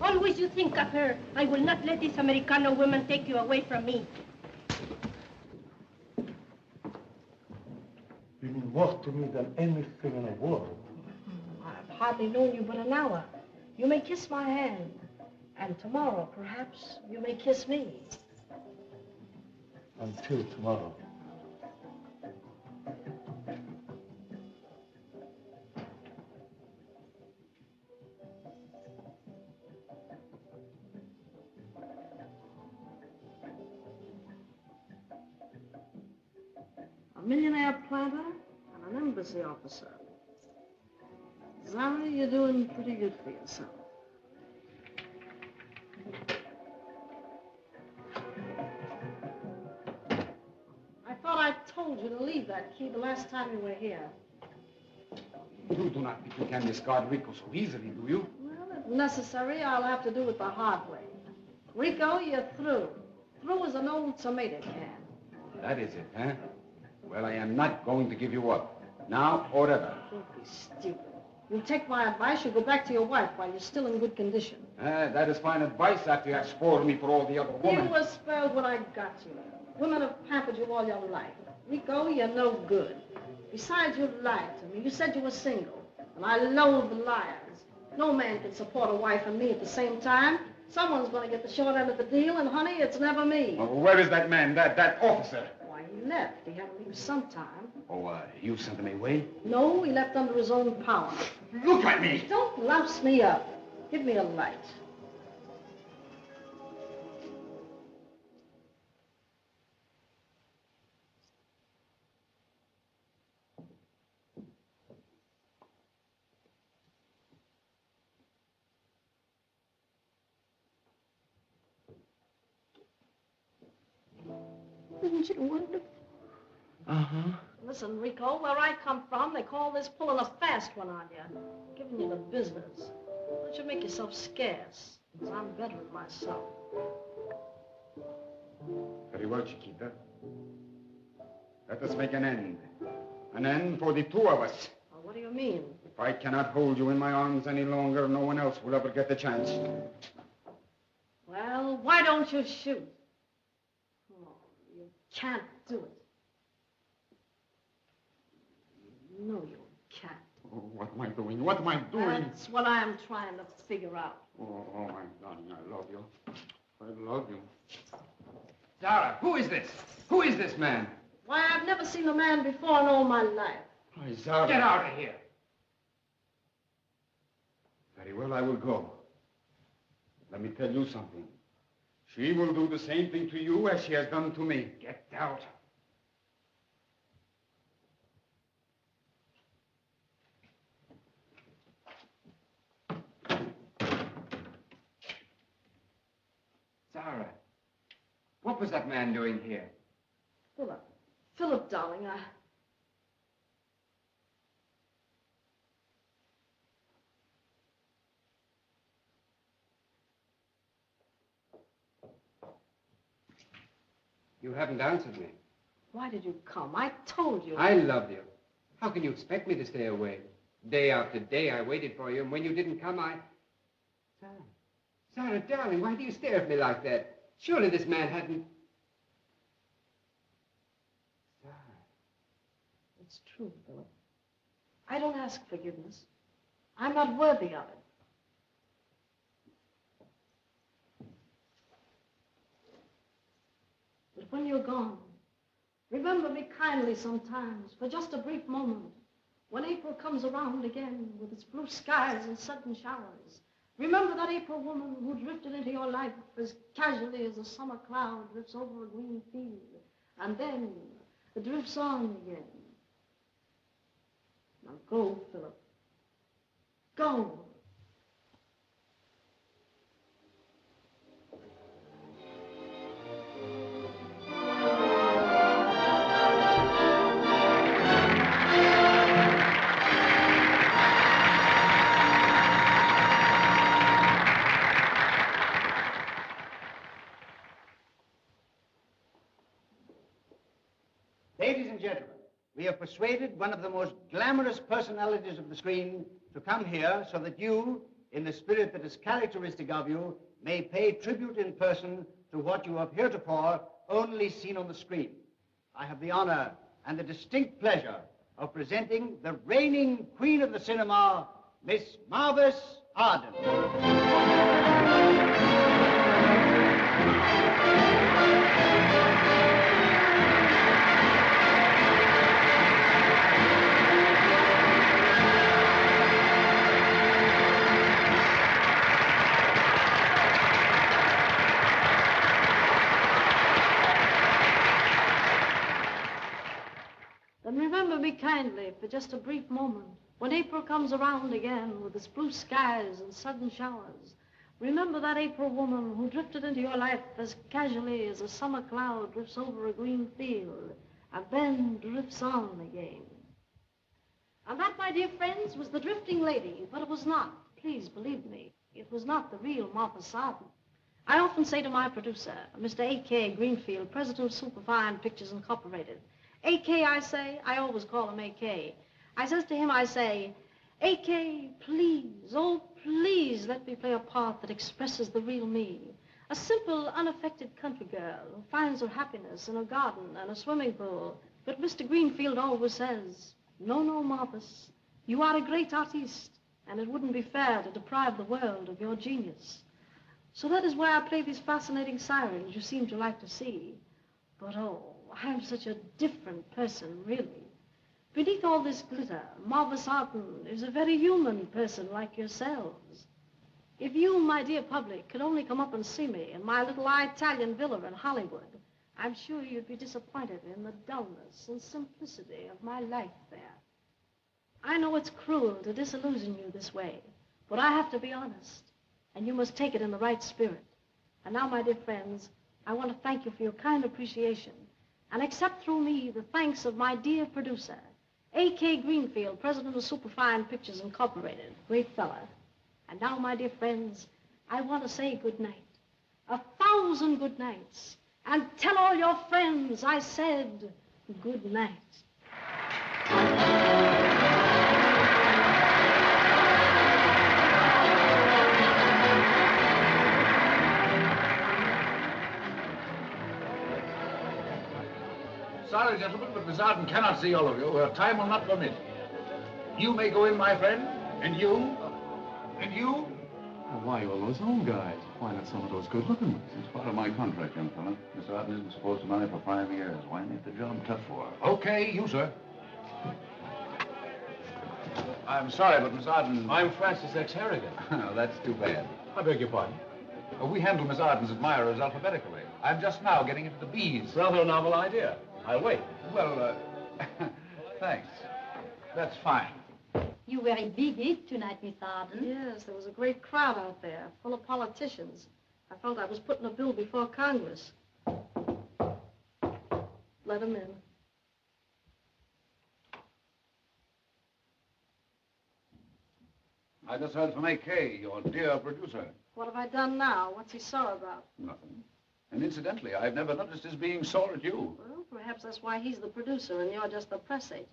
Always you think of her. I will not let this Americano woman take you away from me. You mean more to me than anything in the world. I've hardly known you but an hour. You may kiss my hand. And tomorrow, perhaps, you may kiss me. Until tomorrow. A millionaire planter and an embassy officer. Zara, you're doing pretty good for yourself. I thought I told you to leave that key the last time you were here. You do not think you can discard Rico so easily, do you? Well, if necessary, I'll have to do it the hard way. Rico, you're through. Through as an old tomato can. That is it, huh? Well, I am not going to give you up. Now or ever. Don't be stupid. You take my advice, you go back to your wife while you're still in good condition. That is fine advice after you have spoiled me for all the other women. You were spoiled when I got you. Women have pampered you all your life. Rico, you're no good. Besides, you lied to me. You said you were single. And I loathe the liars. No man can support a wife and me at the same time. Someone's going to get the short end of the deal, and honey, it's never me. Oh, where is that man, that officer? Why, he left. He had to leave sometime. Oh, you sent him away? No, he left under his own power. Look at me! Don't louse me up. Give me a light. Isn't it wonderful? Uh-huh. Listen, Rico, where I come from, they call this pulling a fast one on you. Giving you the business. Why don't you make yourself scarce? Because I'm better at myself. Very well, Chiquita. Let us make an end. An end for the two of us. Well, what do you mean? If I cannot hold you in my arms any longer, no one else will ever get the chance. Well, why don't you shoot? Oh, you can't do it. No, you can't. Oh, what am I doing? What am I doing? That's what I'm trying to figure out. Oh, my darling, I love you. I love you. Zara, who is this? Who is this man? Why, I've never seen a man before in all my life. Why, Zara. Get out of here. Very well, I will go. Let me tell you something. She will do the same thing to you as she has done to me. Get out. Zara, what was that man doing here? Philip, darling, You haven't answered me. Why did you come? I told you. I love you. How can you expect me to stay away? Day after day I waited for you, and when you didn't come, Zara. Zara, darling, why do you stare at me like that? Surely this man hadn't... Zara. It's true, Philip. I don't ask forgiveness. I'm not worthy of it. But when you're gone, remember me kindly sometimes, for just a brief moment, when April comes around again with its blue skies and sudden showers. Remember that April woman who drifted into your life as casually as a summer cloud drifts over a green field, and then it drifts on again. Now go, Philip. Go. Ladies and gentlemen, we have persuaded one of the most glamorous personalities of the screen to come here so that you, in the spirit that is characteristic of you, may pay tribute in person to what you have heretofore only seen on the screen. I have the honor and the distinct pleasure of presenting the reigning queen of the cinema, Miss Mavis Arden. Then remember me kindly for just a brief moment. When April comes around again with its blue skies and sudden showers, remember that April woman who drifted into your life as casually as a summer cloud drifts over a green field and then drifts on again. And that, my dear friends, was the drifting lady, but it was not, please believe me, it was not the real Mavis Arden. I often say to my producer, Mr. A.K. Greenfield, president of Superfine Pictures Incorporated, A.K., I say, I always call him A.K. I says to him, I say, A.K., please, oh, please let me play a part that expresses the real me. A simple, unaffected country girl who finds her happiness in a garden and a swimming pool. But Mr. Greenfield always says, no, no, Mavis, you are a great artiste, and it wouldn't be fair to deprive the world of your genius. So that is why I play these fascinating sirens you seem to like to see. But oh, I'm such a different person, really. Beneath all this glitter, Mavis Arden is a very human person like yourselves. If you, my dear public, could only come up and see me in my little Italian villa in Hollywood, I'm sure you'd be disappointed in the dullness and simplicity of my life there. I know it's cruel to disillusion you this way, but I have to be honest, and you must take it in the right spirit. And now, my dear friends, I want to thank you for your kind appreciation and accept through me the thanks of my dear producer, A.K. Greenfield, president of Superfine Pictures Incorporated. Great fella. And now, my dear friends, I want to say good night. 1,000 good nights. And tell all your friends I said good night. Sorry, gentlemen, but Miss Arden cannot see all of you. Her time will not permit. You may go in, my friend. And you? And you? Well, why all those old guys? Why not some of those good-looking ones? It's part of my contract, young fella. Miss Arden isn't supposed to marry for 5 years. Why make the job tough for her? Okay, you, sir. I'm sorry, but Miss Arden... I'm Francis X. Harrigan. Oh, that's too bad. I beg your pardon. We handle Miss Arden's admirers alphabetically. I'm just now getting into the B's. Rather a novel idea. I'll wait. Well, thanks. That's fine. You very big hit tonight, Miss Arden. Yes, there was a great crowd out there, full of politicians. I felt I was putting a bill before Congress. Let him in. I just heard from A.K., your dear producer. What have I done now? What's he sore about? Nothing. And incidentally, I've never noticed his being sore at you. Well, perhaps that's why he's the producer and you're just the press agent.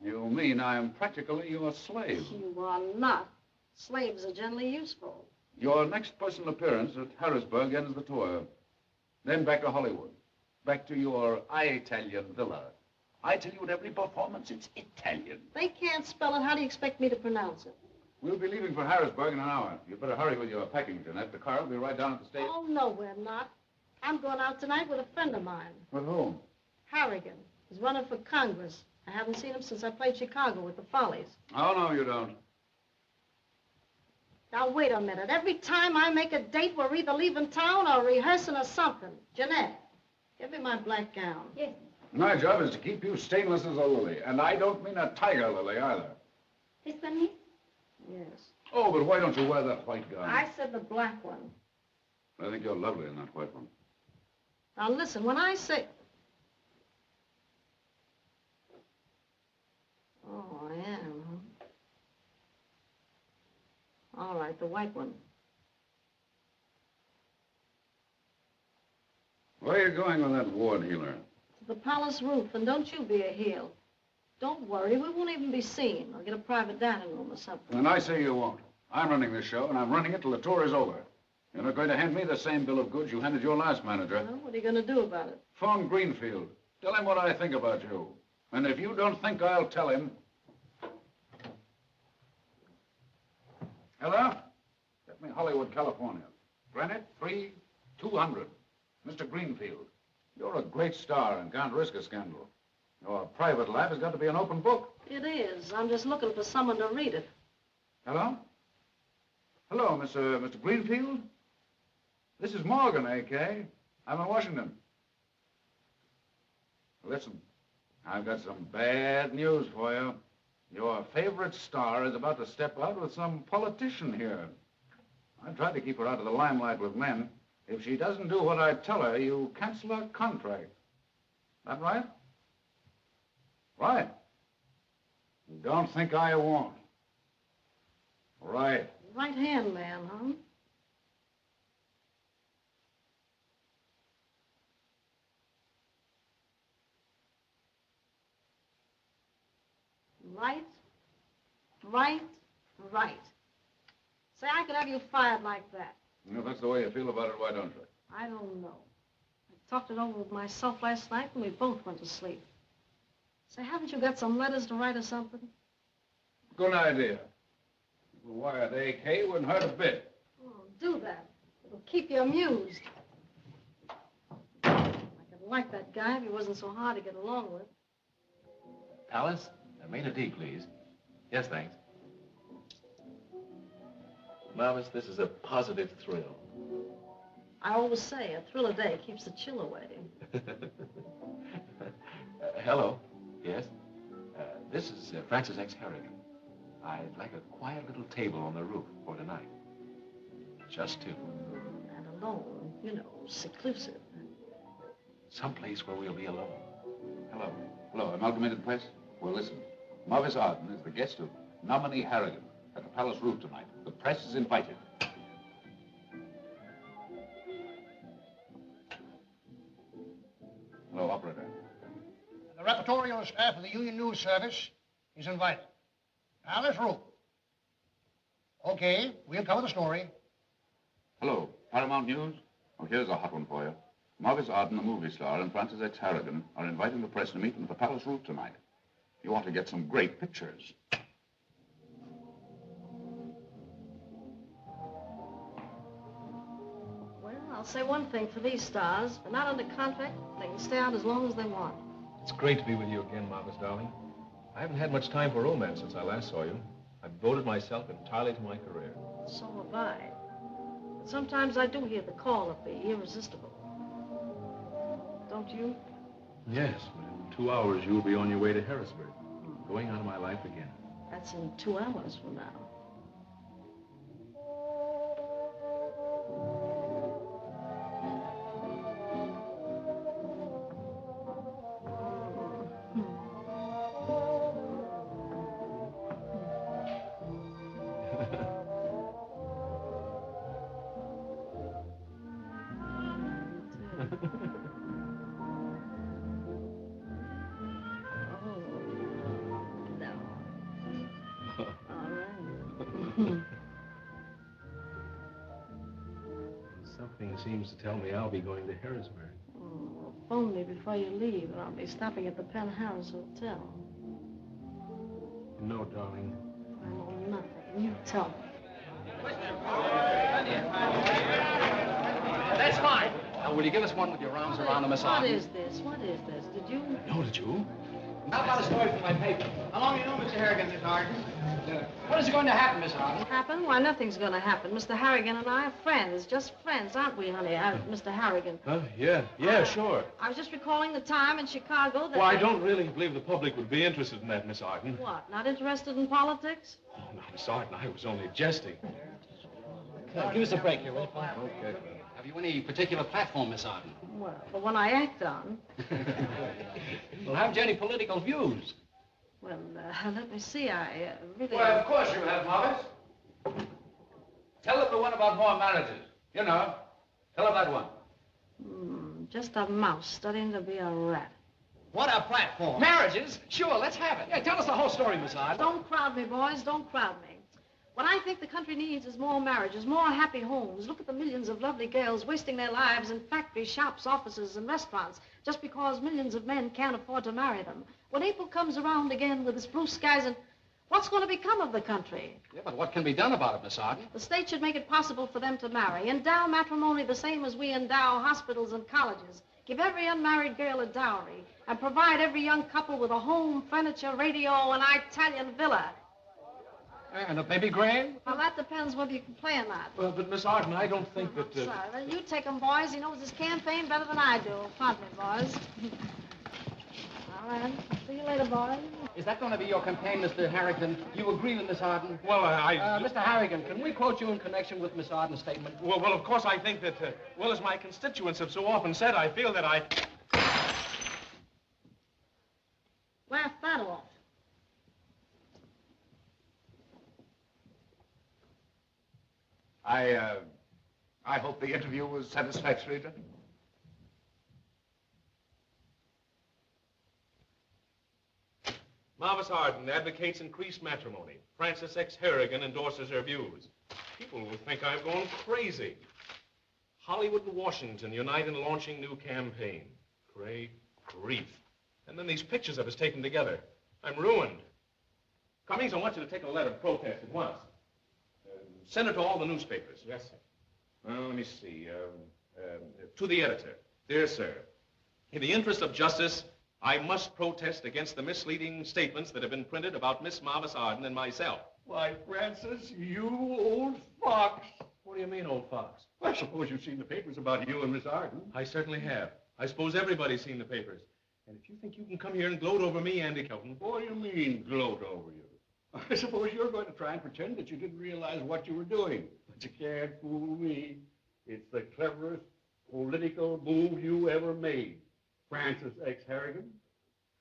You mean I am practically your slave? You are not. Slaves are generally useful. Your next personal appearance at Harrisburg ends the tour. Then back to Hollywood. Back to your Italian villa. I tell you at every performance, it's Italian. They can't spell it. How do you expect me to pronounce it? We'll be leaving for Harrisburg in an hour. You'd better hurry with your packing, Jeanette. The car will be right down at the station. Oh, no, we're not. I'm going out tonight with a friend of mine. With whom? Harrigan. He's running for Congress. I haven't seen him since I played Chicago with the Follies. Oh, no, you don't. Now, wait a minute. Every time I make a date, we're either leaving town or rehearsing or something. Jeanette, give me my black gown. Yes. My job is to keep you stainless as a lily. And I don't mean a tiger lily, either. This one, Miss? Yes. Oh, but why don't you wear that white gown? I said the black one. I think you're lovely in that white one. Now, listen, when I say... Oh, I am, huh? All right, the white one. Where are you going with that ward healer? To the palace roof, and don't you be a heel. Don't worry, we won't even be seen. I'll get a private dining room or something. And I say you won't. I'm running this show, and I'm running it till the tour is over. You're not going to hand me the same bill of goods you handed your last manager. Well, what are you going to do about it? Phone Greenfield. Tell him what I think about you. And if you don't think I'll tell him... Hello? Get me Hollywood, California. Granite 3200. Mr. Greenfield, you're a great star and can't risk a scandal. Your private life has got to be an open book. It is. I'm just looking for someone to read it. Hello? Hello, Mr. Greenfield? This is Morgan, A.K. I'm in Washington. Listen, I've got some bad news for you. Your favorite star is about to step out with some politician here. I tried to keep her out of the limelight with men. If she doesn't do what I tell her, you cancel her contract. That right? Right. Don't think I won't. Right. Right-hand man, huh? Right, right. Say, I could have you fired like that. If that's the way you feel about it, why don't you? I don't know. I talked it over with myself last night and we both went to sleep. Say, haven't you got some letters to write or something? Good idea. The wire to AK wouldn't hurt a bit. Oh, do that. It'll keep you amused. I could like that guy if he wasn't so hard to get along with. Alice, a maid of D, please. Yes, thanks. Mavis, this is a positive thrill. I always say, a thrill a day keeps the chill away. Hello. Yes? This is Francis X. Harrigan. I'd like a quiet little table on the roof for tonight. Just two. And alone, you know, seclusive. Someplace where we'll be alone. Hello. Hello, Amalgamated Press. Well, listen. Mavis Arden is the guest of nominee Harrigan at the Palace Roof tonight. The press is invited. Hello, operator. The repertorial staff of the Union News Service is invited. Palace Roof. Okay, we'll cover the story. Hello, Paramount News. Oh, here's a hot one for you. Mavis Arden, the movie star, and Francis X. Harrigan are inviting the press to meet them at the Palace Roof tonight. You want to get some great pictures. Well, I'll say one thing for these stars. They're not under contract. They can stay out as long as they want. It's great to be with you again, Mavis, darling. I haven't had much time for romance since I last saw you. I've devoted myself entirely to my career. So have I. But sometimes I do hear the call of the irresistible. Don't you? Yes, but in 2 hours you'll be on your way to Harrisburg, going out of my life again. That's in 2 hours from now. Something seems to tell me I'll be going to Harrisburg. Oh, phone me before you leave, and I'll be stopping at the Penn Harris Hotel. You know, darling. I know nothing. You tell me. That's fine. Now, will you give us one with your arms around the Miss Arden? What is this? What is this? Did you? No, did you? How about a story from my paper? How long you know Mr. Harrigan, Miss Arden? What is going to happen, Miss Arden? Happen? Why, nothing's going to happen. Mr. Harrigan and I are friends. Just friends, aren't we, honey? Mr. Harrigan. Yeah, sure. I was just recalling the time in Chicago that... Well, I don't really believe the public would be interested in that, Miss Arden. What, not interested in politics? Oh, no, Miss Arden, I was only jesting. Give us a break here, will you? Okay. Have you any particular platform, Miss Arden? Well, the one I act on. Well, haven't you any political views? Well, let me see. I really... Well, of course you have, Mavis. Tell them the one about more marriages. You know. Tell them that one. Just a mouse studying to be a rat. What a platform. Marriages? Sure, let's have it. Yeah, tell us the whole story, Miss Arden. Don't crowd me, boys. Don't crowd me. What I think the country needs is more marriages, more happy homes. Look at the millions of lovely girls wasting their lives in factories, shops, offices, and restaurants just because millions of men can't afford to marry them. When April comes around again with its blue skies and what's going to become of the country? Yeah, but what can be done about it, Miss Arden? The state should make it possible for them to marry. Endow matrimony the same as we endow hospitals and colleges. Give every unmarried girl a dowry and provide every young couple with a home, furniture, radio, and Italian villa. And a baby grand? Well, that depends whether you can play or not. But Miss Arden, I don't think that... Sorry. Well, you take him, boys. He knows his campaign better than I do. Pardon me, boys. All right. See you later, boys. Is that going to be your campaign, Mr. Harrington? You agree with Miss Arden? Well, Mr. Harrigan, can we quote you in connection with Miss Arden's statement? Well, of course, I think that, well, as my constituents have so often said, I feel that I... Laugh that off. I hope the interview was satisfactory, gentlemen. Mavis Arden advocates increased matrimony. Francis X. Harrigan endorses her views. People will think I've gone crazy. Hollywood and Washington unite in launching new campaign. Great grief. And then these pictures of us taken together. I'm ruined. Cummings, I want you to take a letter of protest at once. Send it to all the newspapers. Yes, sir. Well, let me see. To the editor. Dear sir, in the interest of justice, I must protest against the misleading statements that have been printed about Miss Mavis Arden and myself. Why, Francis, you old fox. What do you mean, old fox? I suppose you've seen the papers about you and Miss Arden. I certainly have. I suppose everybody's seen the papers. And if you think you can come here and gloat over me, Andy Kelton... What do you mean, gloat over you? I suppose you're going to try and pretend that you didn't realize what you were doing. But you can't fool me. It's the cleverest political move you ever made. Francis X. Harrigan.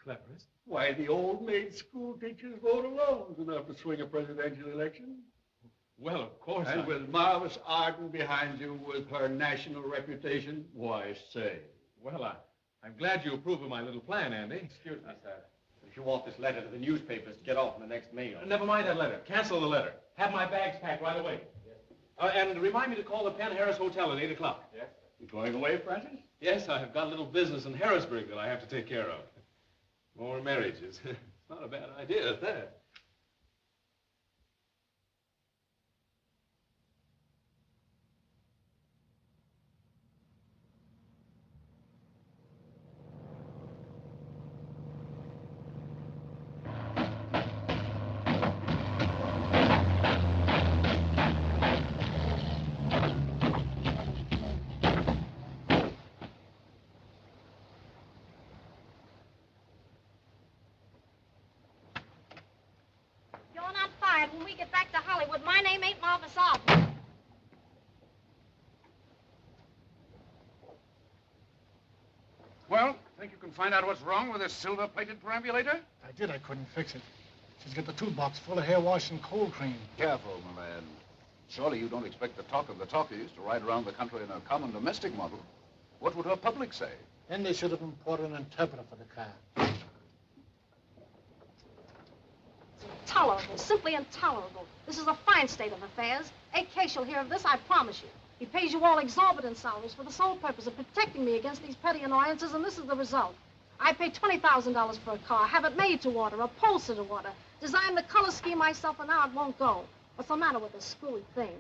Cleverest? Why, the old maid school teacher's vote alone is enough to swing a presidential election. Well, of course. And with Mavis Arden behind you with her national reputation, why say? Well, I'm glad you approve of my little plan, Andy. Excuse me, sir. If you want this letter to the newspapers to get off in the next mail. Never mind that letter. Cancel the letter. Have my bags packed right away. Yes. And remind me to call the Penn Harris Hotel at 8 o'clock. Yes. You going away, Francis? Yes, I've got a little business in Harrisburg that I have to take care of. More marriages. It's not a bad idea at that. When we get back to Hollywood, my name ain't Mavis Arden. Well, think you can find out what's wrong with this silver-plated perambulator? I did. I couldn't fix it. She's got the toolbox full of hair wash and cold cream. Careful, my man. Surely you don't expect the talk of the talkies to ride around the country in a common domestic model. What would her public say? Then they should have imported an interpreter for the car. Intolerable, simply intolerable. This is a fine state of affairs. AK shall hear of this, I promise you. He pays you all exorbitant salaries for the sole purpose of protecting me against these petty annoyances, and this is the result. I pay $20,000 for a car, have it made to order, upholstered to order, design the color scheme myself, and now it won't go. What's the matter with this screwy thing?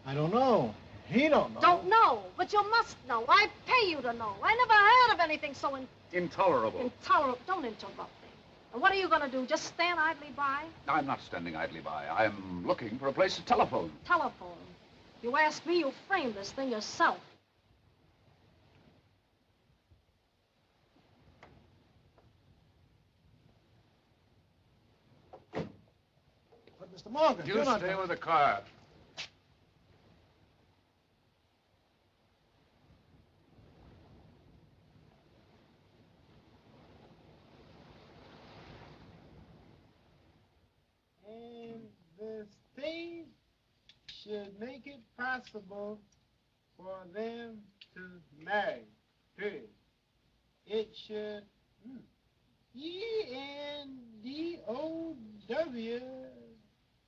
I don't know. He don't know. Don't know, but you must know. I pay you to know. I never heard of anything so Intolerable. intolerable. Don't interrupt me. And what are you going to do, just stand idly by? I'm not standing idly by. I'm looking for a place to telephone. Telephone. If you ask me, you framed this thing yourself. But, Mr. Morgan, You stay with the car. And the state should make it possible for them to marry. Period. It should ENDOW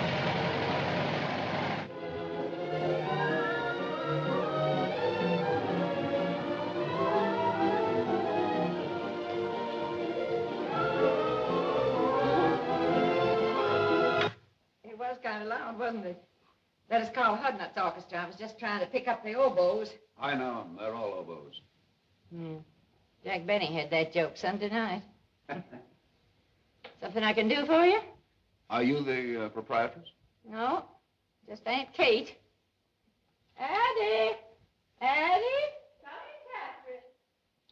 Bye. That is Carl Hudnut's orchestra. I was just trying to pick up the oboes. I know them. They're all oboes. Jack Benny had that joke Sunday night. Something I can do for you? Are you the proprietress? No, just Aunt Kate. Addie! Addie? Coming, Catherine.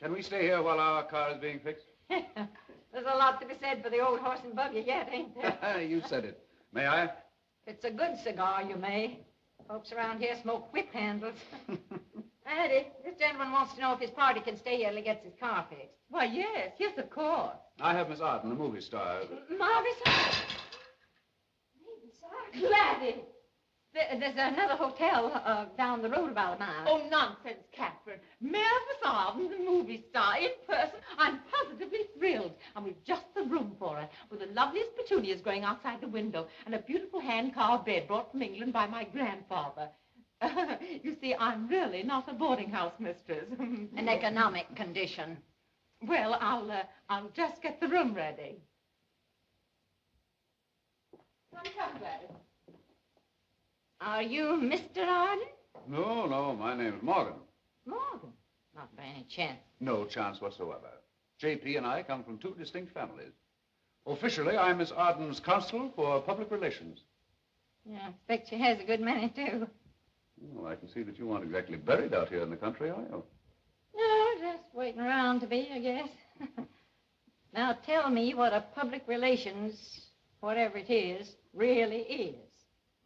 Can we stay here while our car is being fixed? There's a lot to be said for the old horse and buggy yet, ain't there? You said it. May I? If it's a good cigar, you may. Folks around here smoke whip handles. Addie, this gentleman wants to know if his party can stay here till he gets his car fixed. Why, yes, of course. I have Miss Arden, the movie star. Mavis Arden. Mavis Arden? Gladys. There's another hotel down the road about a mile. Oh, nonsense, Catherine. Mavis Arden, the movie star, in person. I'm positively thrilled. And we've just the room for her, with the loveliest petunias growing outside the window, and a beautiful hand-carved bed brought from England by my grandfather. You see, I'm really not a boarding house mistress. An economic condition. Well, I'll just get the room ready. Come, Gladys. Are you Mr. Arden? No, my name is Morgan. Morgan? Not by any chance. No chance whatsoever. J.P. and I come from two distinct families. Officially, I'm Miss Arden's counsel for public relations. Yeah, I expect she has a good many, too. Well, I can see that you aren't exactly buried out here in the country, are you? No, just waiting around to be, I guess. Now, tell me what a public relations, whatever it is, really is.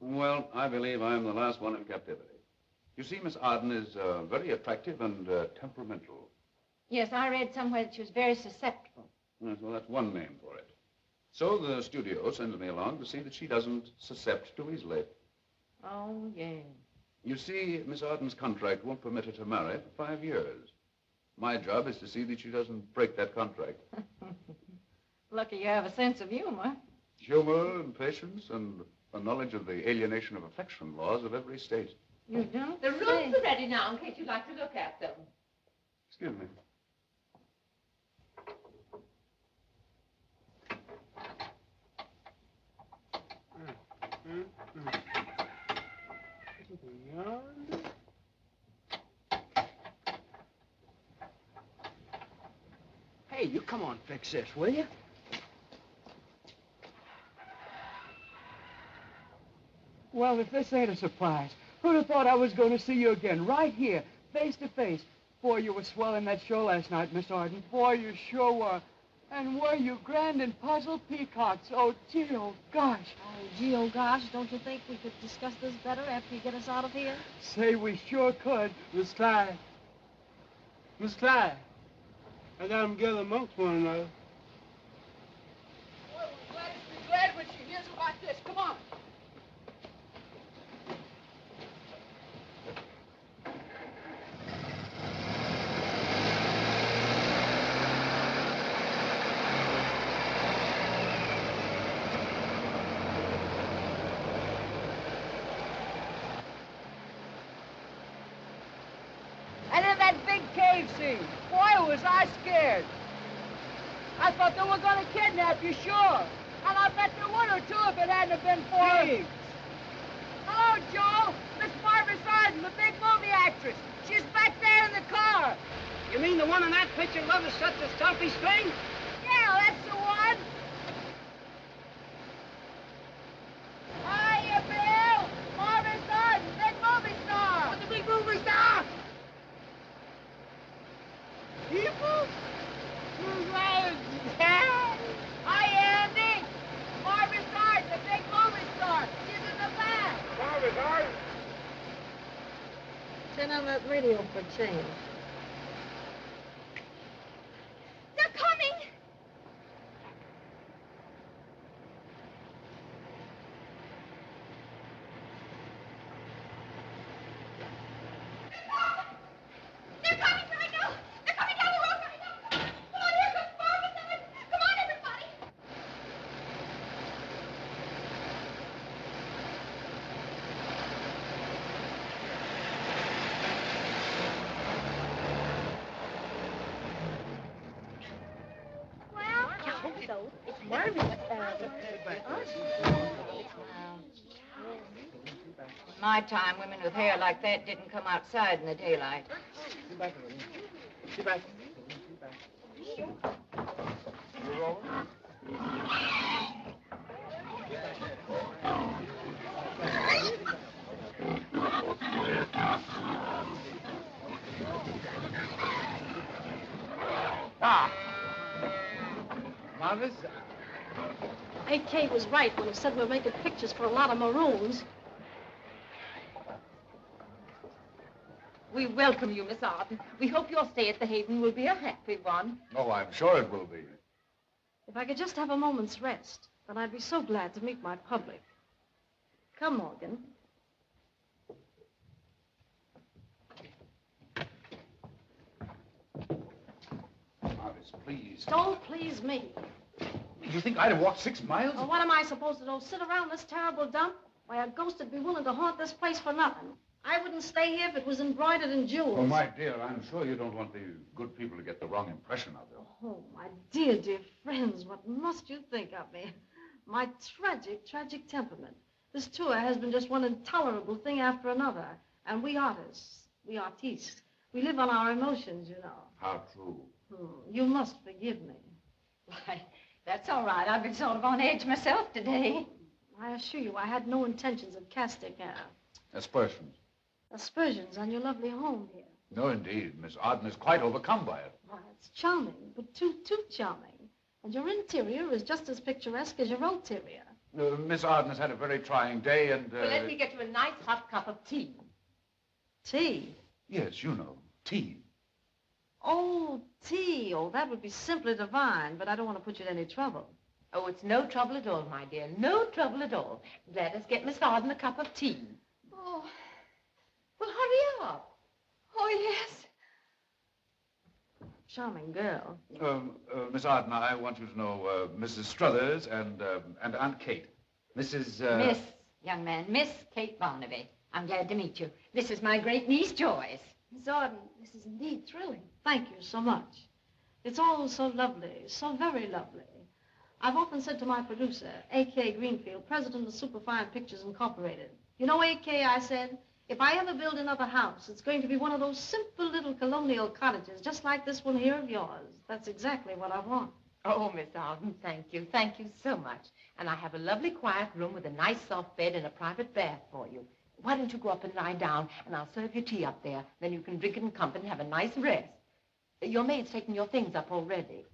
Well, I believe I'm the last one in captivity. You see, Miss Arden is very attractive and temperamental. Yes, I read somewhere that she was very susceptible. Yes, well, that's one name for it. So the studio sends me along to see that she doesn't suscept too easily. Oh, yes. You see, Miss Arden's contract won't permit her to marry for 5 years. My job is to see that she doesn't break that contract. Lucky you have a sense of humor. Humor and patience and a knowledge of the alienation of affection laws of every state. You don't The rooms are ready now in case you'd like to look at them. Excuse me. Hey, you come on, fix this, will you? Well, if this ain't a surprise, who'd have thought I was going to see you again, right here, face to face? Boy, you were swell in that show last night, Miss Arden. Boy, you sure were. And were you grand and puzzled peacocks? Oh, gee, oh, gosh. Oh, gee, oh, gosh, don't you think we could discuss this better after you get us out of here? Say, we sure could. Miss Clyde. Miss Clyde. I got them together amongst one another. Boy, we're glad when she hears about this. Come on. And in that big cave scene, boy, was I scared. I thought they were going to kidnap you, sure. And I bet there would or two if it hadn't have been for... Hey. Hello, Joe. Miss Mavis Arden, the big movie actress. She's back there in the car. You mean the one in that picture love is such a stumpy string? Yeah, that's the one. Hiya, Bill. Mavis Arden, big movie star. What's the big movie star? People? Hi, Andy. Mavis Arden, the big movie star. She's in the back. Mavis Arden? Turn on that radio for change. They're coming! They're coming right now! They're coming down the road right now! Come on, here comes Mavis Arden! Come on, everybody! It's marvelous. my time, women with hair like that didn't come outside in the daylight. Sit back a little. Sit back. Sit back. Move over. Mavis? AK was right when he said we're making pictures for a lot of maroons. We welcome you, Miss Arden. We hope your stay at the Haven will be a happy one. Oh, I'm sure it will be. If I could just have a moment's rest, then I'd be so glad to meet my public. Come, Morgan. Mavis, please. Don't please me. You think I'd have walked 6 miles? Well, what am I supposed to do? Sit around this terrible dump? Why, a ghost would be willing to haunt this place for nothing. I wouldn't stay here if it was embroidered in jewels. Oh, my dear, I'm sure you don't want the good people to get the wrong impression of you. Oh, my dear, dear friends, what must you think of me? My tragic, tragic temperament. This tour has been just one intolerable thing after another. And we artists, we live on our emotions, you know. How true. You must forgive me. Why, that's all right. I've been sort of on edge myself today. I assure you, I had no intentions of casting Aspersions. aspersions on your lovely home here. No, indeed. Miss Arden is quite overcome by it. Why, it's charming, but too charming. And your interior is just as picturesque as your ulterior. Miss Arden has had a very trying day and... Well, let me get you a nice hot cup of tea. Tea? Yes, you know, tea. Oh, tea. Oh, that would be simply divine, but I don't want to put you to any trouble. Oh, it's no trouble at all, my dear. No trouble at all. Let us get Miss Arden a cup of tea. Oh. Well, hurry up. Oh, yes. Charming girl. Miss Arden, I want you to know Mrs. Struthers and Aunt Kate. Mrs. Miss, young man, Miss Kate Barnaby. I'm glad to meet you. This is my great niece, Joyce. Miss Arden, this is indeed thrilling. Thank you so much. It's all so lovely, so very lovely. I've often said to my producer, A.K. Greenfield, president of Superfine Pictures Incorporated, you know, A.K., I said, if I ever build another house, it's going to be one of those simple little colonial cottages, just like this one here of yours. That's exactly what I want. Oh, Miss Arden, thank you. Thank you so much. And I have a lovely quiet room with a nice soft bed and a private bath for you. Why don't you go up and lie down, and I'll serve you tea up there. Then you can drink it in company and have a nice rest. Your maid's taken your things up already.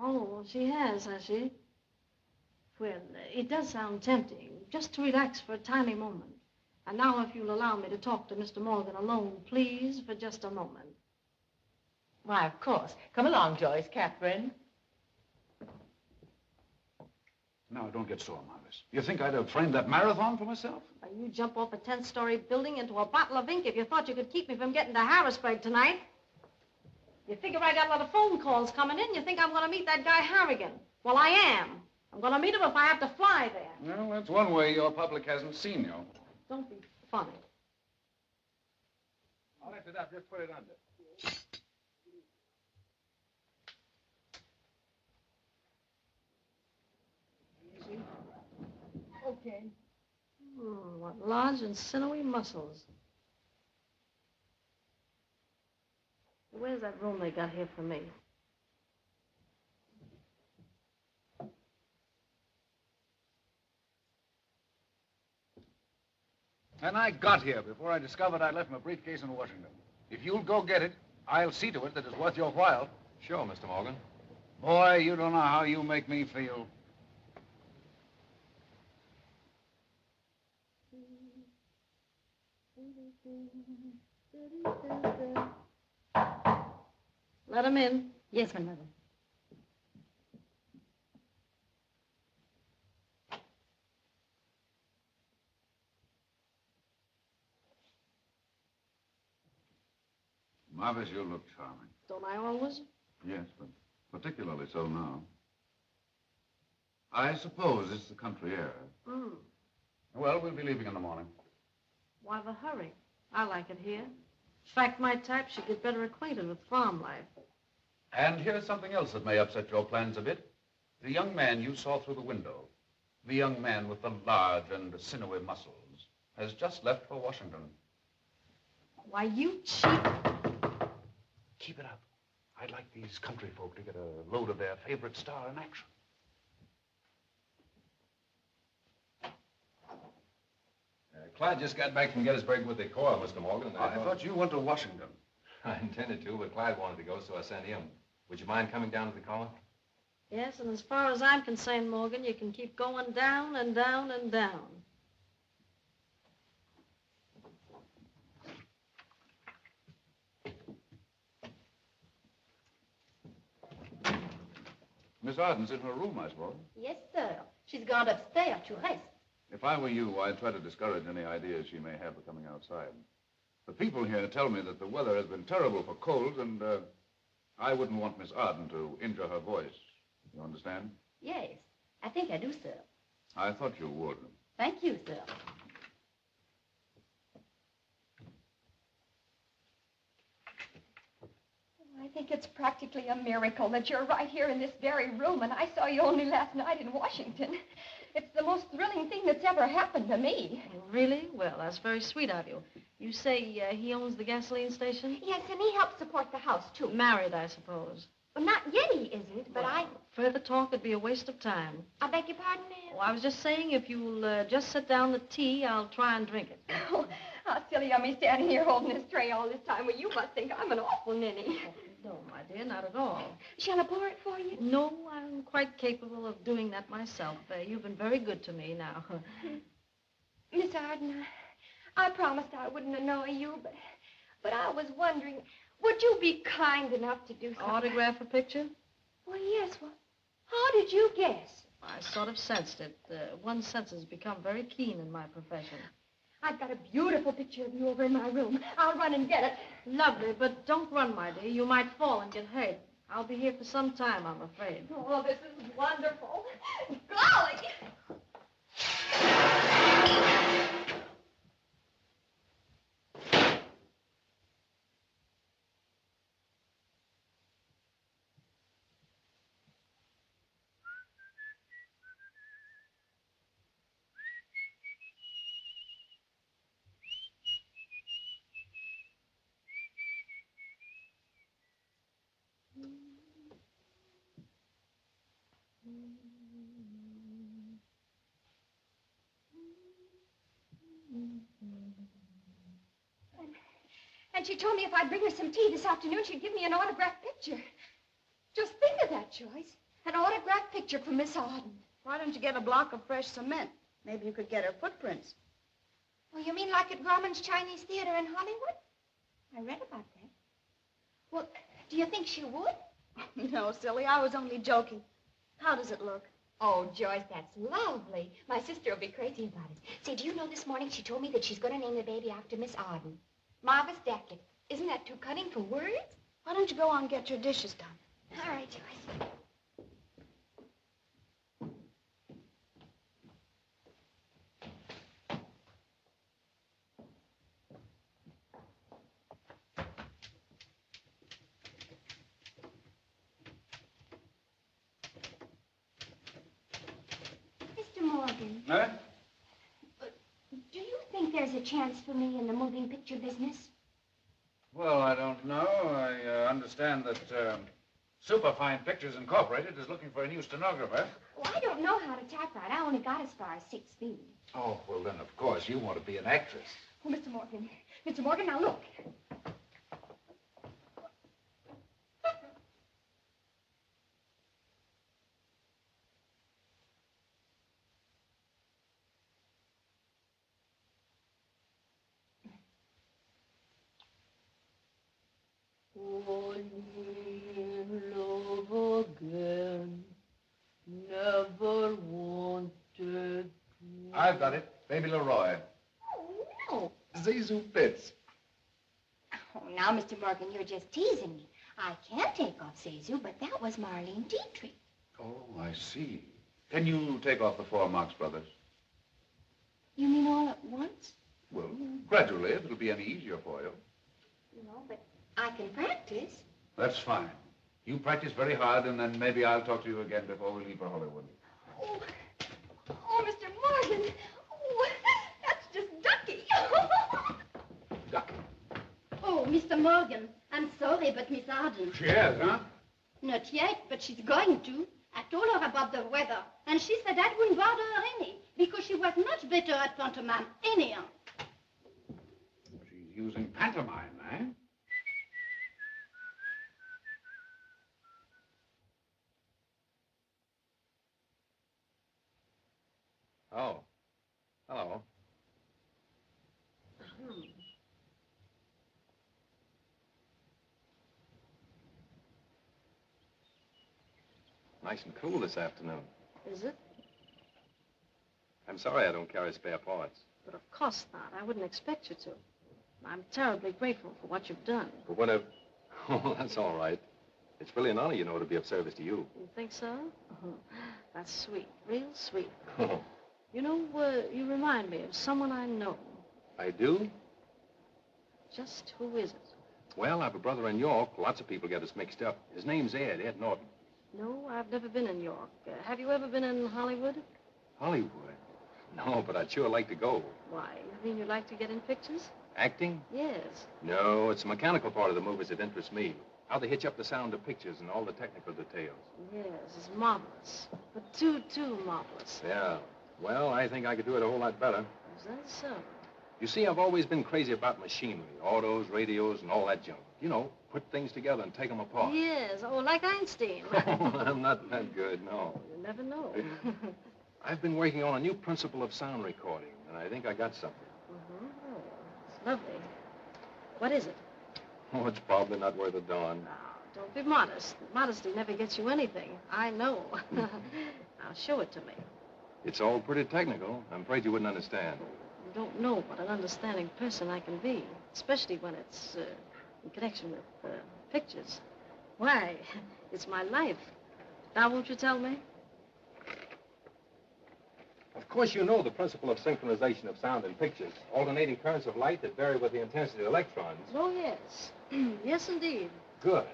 Oh, she has she? Well, it does sound tempting, just to relax for a tiny moment. And now if you'll allow me to talk to Mr. Morgan alone, please, for just a moment. Why, of course. Come along, Joyce, Catherine. Now, don't get sore, Mavis. You think I'd have framed that marathon for myself? Why, you jump off a 10-story building into a bottle of ink if you thought you could keep me from getting to Harrisburg tonight. You figure I got a lot of phone calls coming in. You think I'm going to meet that guy Harrigan. Well, I am. I'm going to meet him if I have to fly there. Well, that's one way your public hasn't seen you. Don't be funny. I'll lift it up. Just put it under. Easy. Okay. What large and sinewy muscles. Where's that room they got here for me? And I got here before I discovered I'd left my briefcase in Washington. If you'll go get it, I'll see to it that it's worth your while. Sure, Mr. Morgan. Boy, you don't know how you make me feel. Let him in. Yes, my mother. Mavis, you look charming. Don't I always? Yes, but particularly so now. I suppose it's the country air. Well, we'll be leaving in the morning. Why the hurry? I like it here. In fact, my type should get better acquainted with farm life. And here's something else that may upset your plans a bit. The young man you saw through the window. The young man with the large and sinewy muscles. has just left for Washington. Why, you cheat. Keep it up. I'd like these country folk to get a load of their favorite star in action. Clyde just got back from Gettysburg with the coil, Mr. Morgan. I thought you went to Washington. I intended to, but Clyde wanted to go, so I sent him. Would you mind coming down to the column? Yes, and as far as I'm concerned, Morgan, you can keep going down and down and down. Miss Arden's in her room, I suppose. Yes, sir. She's gone upstairs to rest. If I were you, I'd try to discourage any ideas she may have of coming outside. The people here tell me that the weather has been terrible for colds, and I wouldn't want Miss Arden to injure her voice. You understand? Yes, I think I do, sir. I thought you would. Thank you, sir. I think it's practically a miracle that you're right here in this very room, and I saw you only last night in Washington. It's the most thrilling thing that's ever happened to me. Really? Well, that's very sweet of you. You say he owns the gasoline station? Yes, and he helps support the house, too. Married, I suppose. Well, not yet he isn't, but Further talk would be a waste of time. I beg your pardon, ma'am? Well, I was just saying, if you'll just set down the tea, I'll try and drink it. Oh, how silly of me standing here holding this tray all this time. Well, you must think I'm an awful ninny. No, my dear, not at all. Shall I pour it for you? No, I'm quite capable of doing that myself. You've been very good to me now. Miss Arden, I promised I wouldn't annoy you, but I was wondering, would you be kind enough to do something? Autograph a picture? Well, yes. Well, how did you guess? I sort of sensed it. One's senses become very keen in my profession. I've got a beautiful picture of you over in my room. I'll run and get it. Lovely, but don't run, my dear. You might fall and get hurt. I'll be here for some time, I'm afraid. Oh, this is wonderful. Golly! And she told me if I'd bring her some tea this afternoon, she'd give me an autographed picture. Just think of that, Joyce. An autographed picture from Miss Arden. Why don't you get a block of fresh cement? Maybe you could get her footprints. Oh, you mean like at Grauman's Chinese Theater in Hollywood? I read about that. Well, do you think she would? No, silly, I was only joking. How does it look? Oh, Joyce, that's lovely. My sister will be crazy about it. Say, do you know this morning she told me that she's going to name the baby after Miss Arden? Mavis Arden. Isn't that too cunning for words? Why don't you go on and get your dishes done? All right, Joyce. Mr. Morgan. Huh? Do you think there's a chance for me in the moving picture business? Well, I don't know. I understand that Superfine Pictures Incorporated is looking for a new stenographer. Well, I don't know how to typewrite. I only got as far as 6 feet. Oh, well, then, of course, you want to be an actress. Oh, Mr. Morgan. Mr. Morgan, now look. Falling in love again, never wanted to... I've got it. Baby Leroy. Oh, no. Zizou Fitz. Oh, now, Mr. Morgan, you're just teasing me. I can't take off Zizou, but that was Marlene Dietrich. Oh, I see. Can you take off the 4 Marx Brothers? You mean all at once? Well, gradually, if it'll be any easier for you. No, but I can practice. That's fine. You practice very hard, and then maybe I'll talk to you again before we leave for Hollywood. Oh, Mr. Morgan. Oh, that's just ducky. Mr. Morgan. I'm sorry, but Miss Arden. She has, huh? Not yet, but she's going to. I told her about the weather, and she said that wouldn't bother her any, because she was much better at pantomime anyhow. She's using pantomime, eh? Oh. Hello. Nice and cool this afternoon. Is it? I'm sorry I don't carry spare parts. But of course not. I wouldn't expect you to. I'm terribly grateful for what you've done. But when Oh, that's all right. It's really an honor, you know, to be of service to you. You think so? Oh, that's sweet. Real sweet. Oh, You know, you remind me of someone I know. I do? Just who is it? Well, I have a brother in York. Lots of people get us mixed up. His name's Ed Norton. No, I've never been in York. Have you ever been in Hollywood? Hollywood? No, but I'd sure like to go. Why, you mean you'd like to get in pictures? Acting? Yes. No, it's the mechanical part of the movies that interests me. How they hitch up the sound of pictures and all the technical details. Yes, it's marvelous. But too marvelous. Yeah. Well, I think I could do it a whole lot better. Is that so? You see, I've always been crazy about machinery, autos, radios, and all that junk. You know, put things together and take them apart. Yes, oh, like Einstein. I'm not that good, no. You never know. I've been working on a new principle of sound recording, and I think I got something. Mm-hmm. Oh, it's lovely. What is it? Oh, it's probably not worth a darn. Now, don't be modest. Modesty never gets you anything. I know. Now, show it to me. It's all pretty technical. I'm afraid you wouldn't understand. You don't know what an understanding person I can be, especially when it's in connection with pictures. Why, it's my life. Now, won't you tell me? Of course, you know the principle of synchronization of sound in pictures. Alternating currents of light that vary with the intensity of electrons. Oh, yes. Yes, indeed. Good.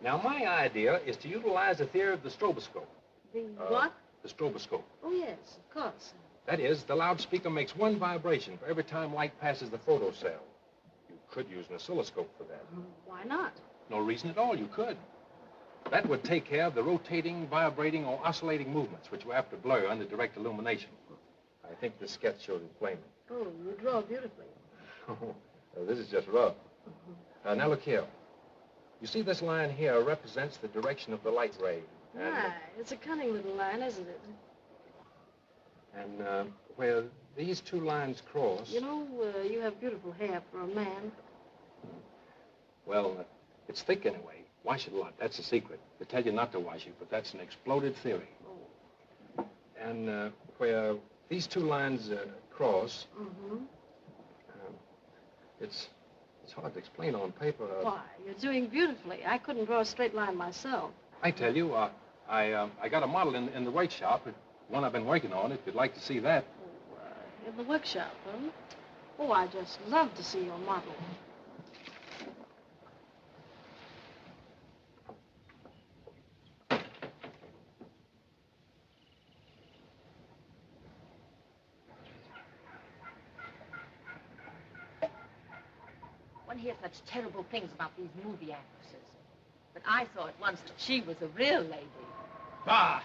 Now, my idea is to utilize the theory of the stroboscope. The what? The stroboscope. Oh, yes, of course. That is, the loudspeaker makes one vibration for every time light passes the photocell. You could use an oscilloscope for that. Why not? No reason at all, you could. That would take care of the rotating, vibrating, or oscillating movements, which were apt to blur under direct illumination. I think this sketch showed it plainly. Oh, you draw beautifully. This is just rough. Now, look here. You see this line here represents the direction of the light ray. And, Why, it's a cunning little line, isn't it? and where these two lines cross... You know, you have beautiful hair for a man. Well, it's thick anyway. Wash it a lot. That's the secret. They tell you not to wash it, but that's an exploded theory. Oh. And where these two lines cross... Mm-hmm. It's hard to explain on paper. Why, you're doing beautifully. I couldn't draw a straight line myself. I tell you, I got a model in the work shop, one I've been working on, if you'd like to see that. Oh, in the workshop, huh? Oh, I just love to see your model. One hears such terrible things about these movie actresses. But I saw at once that she was a real lady. Bah!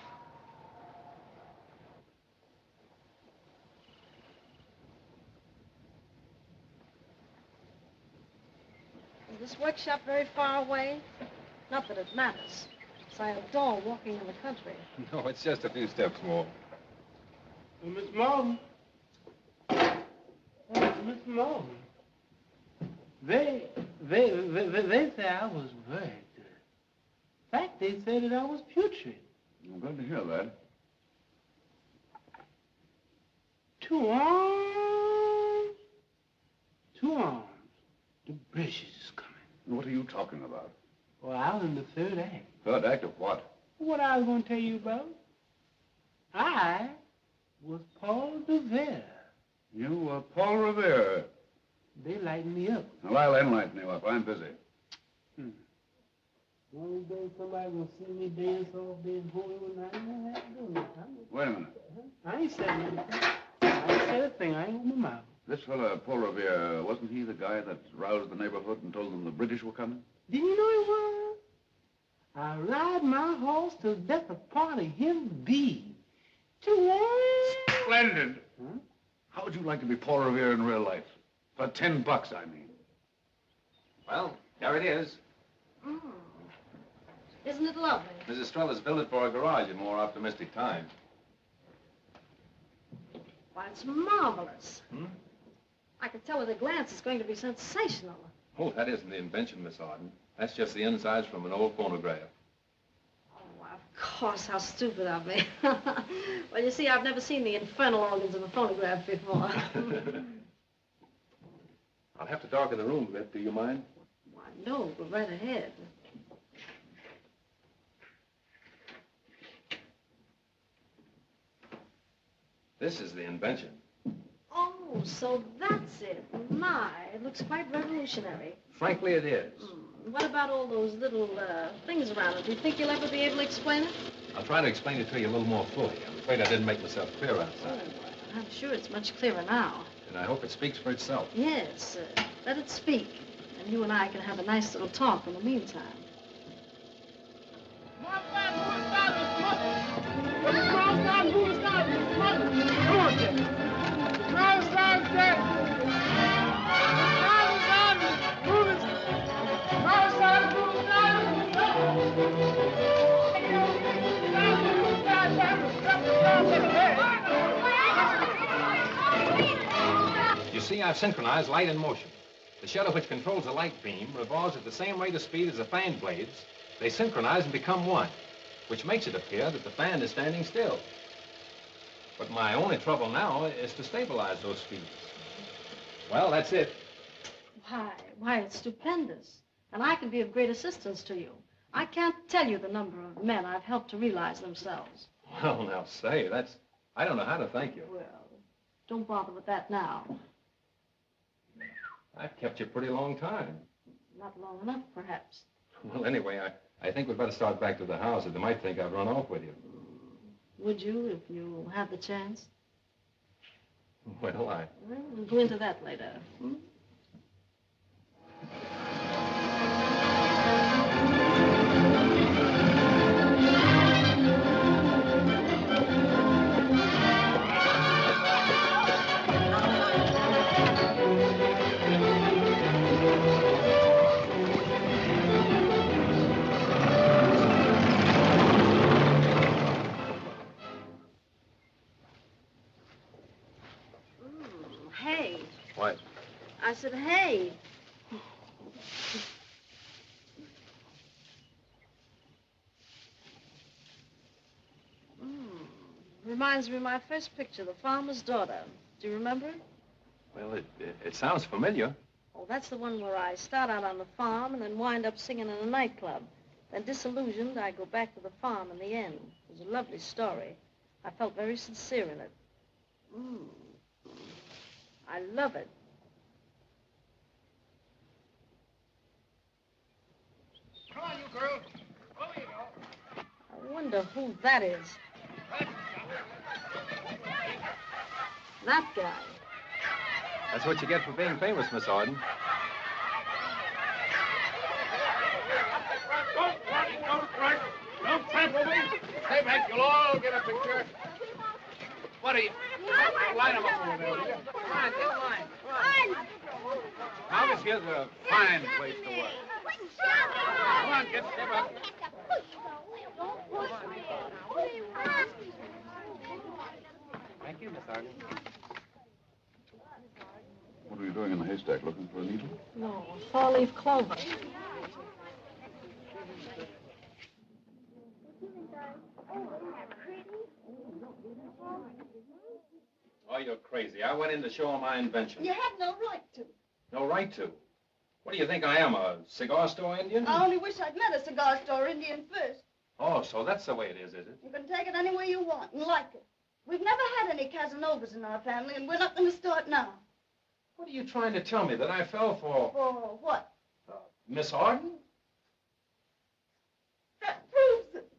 Is this workshop very far away? Not that it matters. So I adore walking in the country. No, it's just a few steps more. Miss Morgan. Miss Morgan. They say I was very good. In fact, they said that I was putrid. I'm glad to hear that. 2 arms. 2 arms. The British is coming. What are you talking about? Well, I was in the 3rd act. Third act of what? What I was going to tell you about. I was Paul Revere. You were Paul Revere. They lightened me up. Well, I'll enlighten you up. I'm busy. One of these days somebody will see me dance off being holy when I ain't have to do nothing. Wait a minute. I ain't said nothing. I ain't said a thing. I ain't opened my mouth. This fella, Paul Revere, wasn't he the guy that roused the neighborhood and told them the British were coming? Didn't you know he was? I ride my horse till death a part of him be. Splendid. Huh? How would you like to be Paul Revere in real life? For $10, I mean. Well, there it is. Isn't it lovely? Mrs. Struthers built it for a garage in more optimistic times. Why, it's marvelous. I could tell at a glance it's going to be sensational. Oh, that isn't the invention, Miss Arden. That's just the insides from an old phonograph. Oh, of course, how stupid of me. Well, you see, I've never seen the infernal organs of a phonograph before. I'll have to darken the room a bit. Do you mind? Why, no, go right ahead. This is the invention. Oh, so that's it. My, it looks quite revolutionary. Frankly, it is. What about all those little things around it? Do you think you'll ever be able to explain it? I'll try to explain it to you a little more fully. I'm afraid I didn't make myself clear outside. Oh, I'm sure it's much clearer now. And I hope it speaks for itself. Yes, let it speak. And you and I can have a nice little talk in the meantime. You see, I've synchronized light and motion. The shutter which controls the light beam revolves at the same rate of speed as the fan blades. They synchronize and become one, which makes it appear that the fan is standing still. But my only trouble now is to stabilize those speeds. Well, that's it. Why, it's stupendous. And I can be of great assistance to you. I can't tell you the number of men I've helped to realize themselves. Well, now, say, I don't know how to thank you. Well, don't bother with that now. I've kept you a pretty long time. Not long enough, perhaps. Well, anyway, I think we'd better start back to the house, or they might think I've run off with you. Would you, if you had the chance? Well, We'll go into that later. Hey. What? I said, hey. Reminds me of my first picture, The Farmer's Daughter. Do you remember it? Well, it sounds familiar. Oh, that's the one where I start out on the farm and then wind up singing in a nightclub. Then, disillusioned, I go back to the farm in the end. It was a lovely story. I felt very sincere in it. I love it. Come on, you girl. Over you go. I wonder who that is. That guy. That's what you get for being famous, Miss Arden. Don't run, don't strike. Don't trample me. Stay back, you'll all get a picture. What are you? Line them up over there, will you? Come on, get in line. Come on. Now, this here's a fine place to work. Come on, get step up. Thank you, Miss Arden. What are you doing in the haystack? Looking for a needle? No, four-leaf clover. Oh, you're crazy. I went in to show him my invention. You had no right to. No right to. What do you think I am, a cigar store Indian? I only wish I'd met a cigar store Indian first. Oh, so that's the way it is it? You can take it any way you want and like it. We've never had any Casanovas in our family, and we're not going to start now. What are you trying to tell me, that I fell for... For what? Miss Arden? That proves it.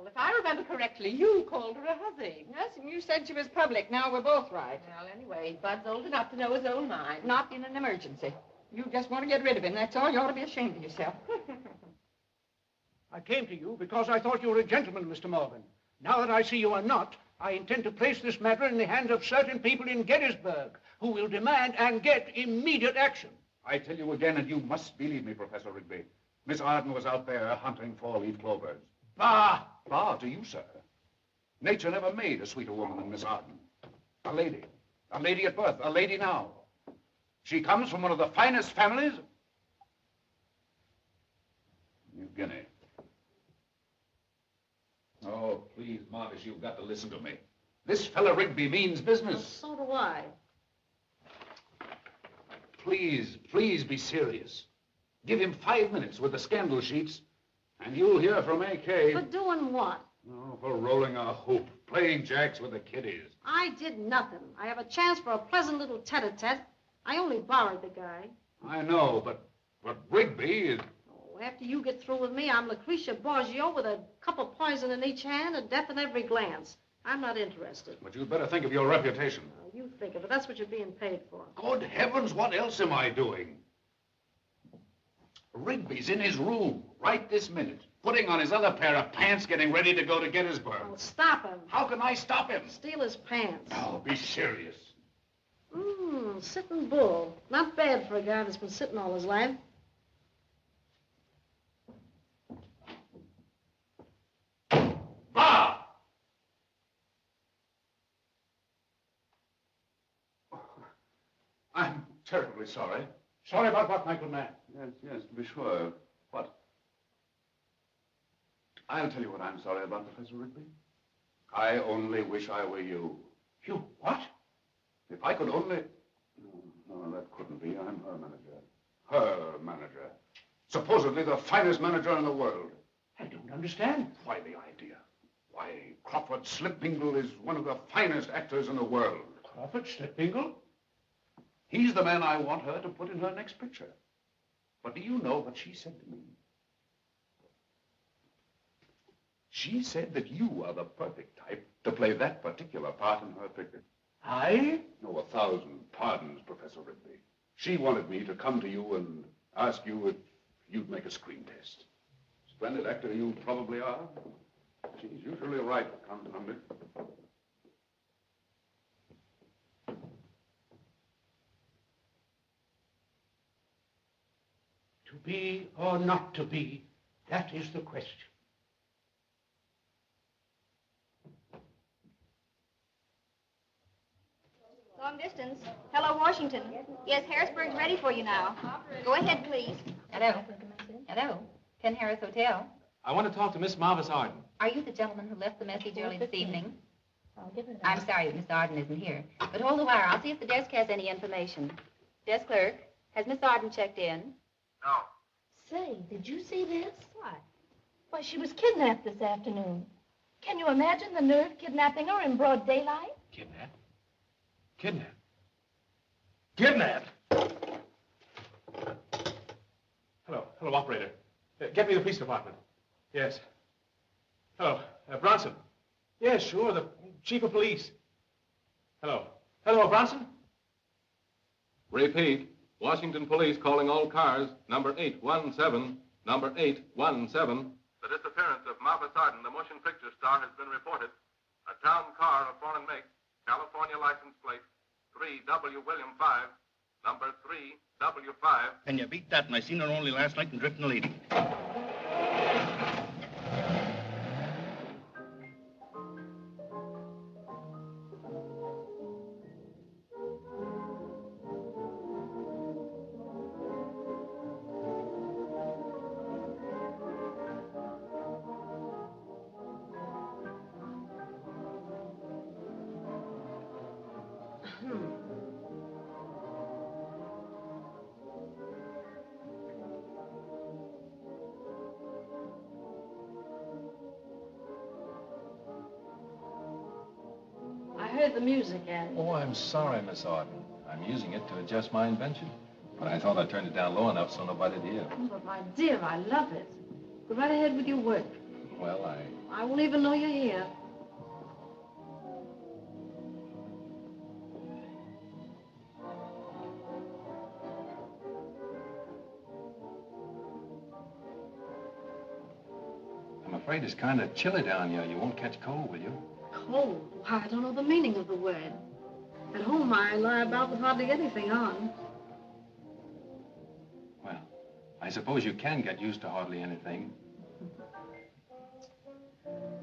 Well, if I remember correctly, you called her a hussy. Yes, and you said she was public. Now we're both right. Well, anyway, Bud's old enough to know his own mind. Not in an emergency. You just want to get rid of him, that's all. You ought to be ashamed of yourself. I came to you because I thought you were a gentleman, Mr. Morgan. Now that I see you are not, I intend to place this matter in the hands of certain people in Gettysburg who will demand and get immediate action. I tell you again, and you must believe me, Professor Rigby. Miss Arden was out there hunting four-leaf clovers. Bah! Bah to you, sir. Nature never made a sweeter woman than Miss Arden. A lady at birth, a lady now. She comes from one of the finest families. New Guinea. Oh, please, Mavis, you've got to listen to me. This fella Rigby means business. So do I. Please be serious. Give him 5 minutes with the scandal sheets, and you'll hear from A.K. For doing what? Oh, for rolling a hoop, playing jacks with the kiddies. I did nothing. I have a chance for a pleasant little tete-a-tete. I only borrowed the guy. I know, but Rigby is... Oh, after you get through with me, I'm Lucretia Borgio with a cup of poison in each hand and death in every glance. I'm not interested. But you'd better think of your reputation. You think of it. That's what you're being paid for. Good heavens, what else am I doing? Rigby's in his room right this minute, putting on his other pair of pants, getting ready to go to Gettysburg. Well, stop him. How can I stop him? Steal his pants. Oh, be serious. Sitting bull. Not bad for a guy that's been sitting all his life. Bah! I'm terribly sorry. Sorry about what, my good man? Yes, to be sure. What? I'll tell you what I'm sorry about, Professor Rigby. I only wish I were you. You what? If I could only... No, that couldn't be. I'm her manager. Her manager. Supposedly the finest manager in the world. I don't understand. Why, the idea. Why, Crawford Slipingle is one of the finest actors in the world. Crawford Slipingle? He's the man I want her to put in her next picture. But do you know what she said to me? She said that you are the perfect type to play that particular part in her picture. I? No, 1,000 pardons, Professor Rigby. She wanted me to come to you and ask you if you'd make a screen test. Splendid actor you probably are. She's usually right, confound it. To be or not to be, that is the question. Long distance. Hello, Washington. Yes, Harrisburg's ready for you now. Go ahead, please. Hello. Hello. Penn Harris Hotel. I want to talk to Miss Mavis Arden. Are you the gentleman who left the message early this evening? I'm sorry that Miss Arden isn't here. But hold the wire. I'll see if the desk has any information. Desk clerk, has Miss Arden checked in? No. Say, did you see this? What? Why, she was kidnapped this afternoon. Can you imagine the nerve kidnapping her in broad daylight? Kidnapped? Kidnapped? Kidnapped? Hello, operator. Get me the police department. Yes. Hello, Bronson. Yes, sure, the chief of police. Hello, Bronson? Repeat. Washington Police calling all cars. Number 817. Number 817. The disappearance of Mavis Arden, the motion picture star, has been reported. A town car of foreign make, California license plate, 3W William 5, number 3W5. Can you beat that? And I seen her only last night in Drifting Lady. I heard the music, Annie. Oh, I'm sorry, Miss Arden. I'm using it to adjust my invention. But I thought I turned it down low enough so nobody'd hear. Oh, but my dear, I love it. Go right ahead with your work. Well, I won't even know you're here. I'm afraid it's kind of chilly down here. You won't catch cold, will you? Cold? Why, I don't know the meaning of the word. At home, I lie about with hardly anything on. Well, I suppose you can get used to hardly anything.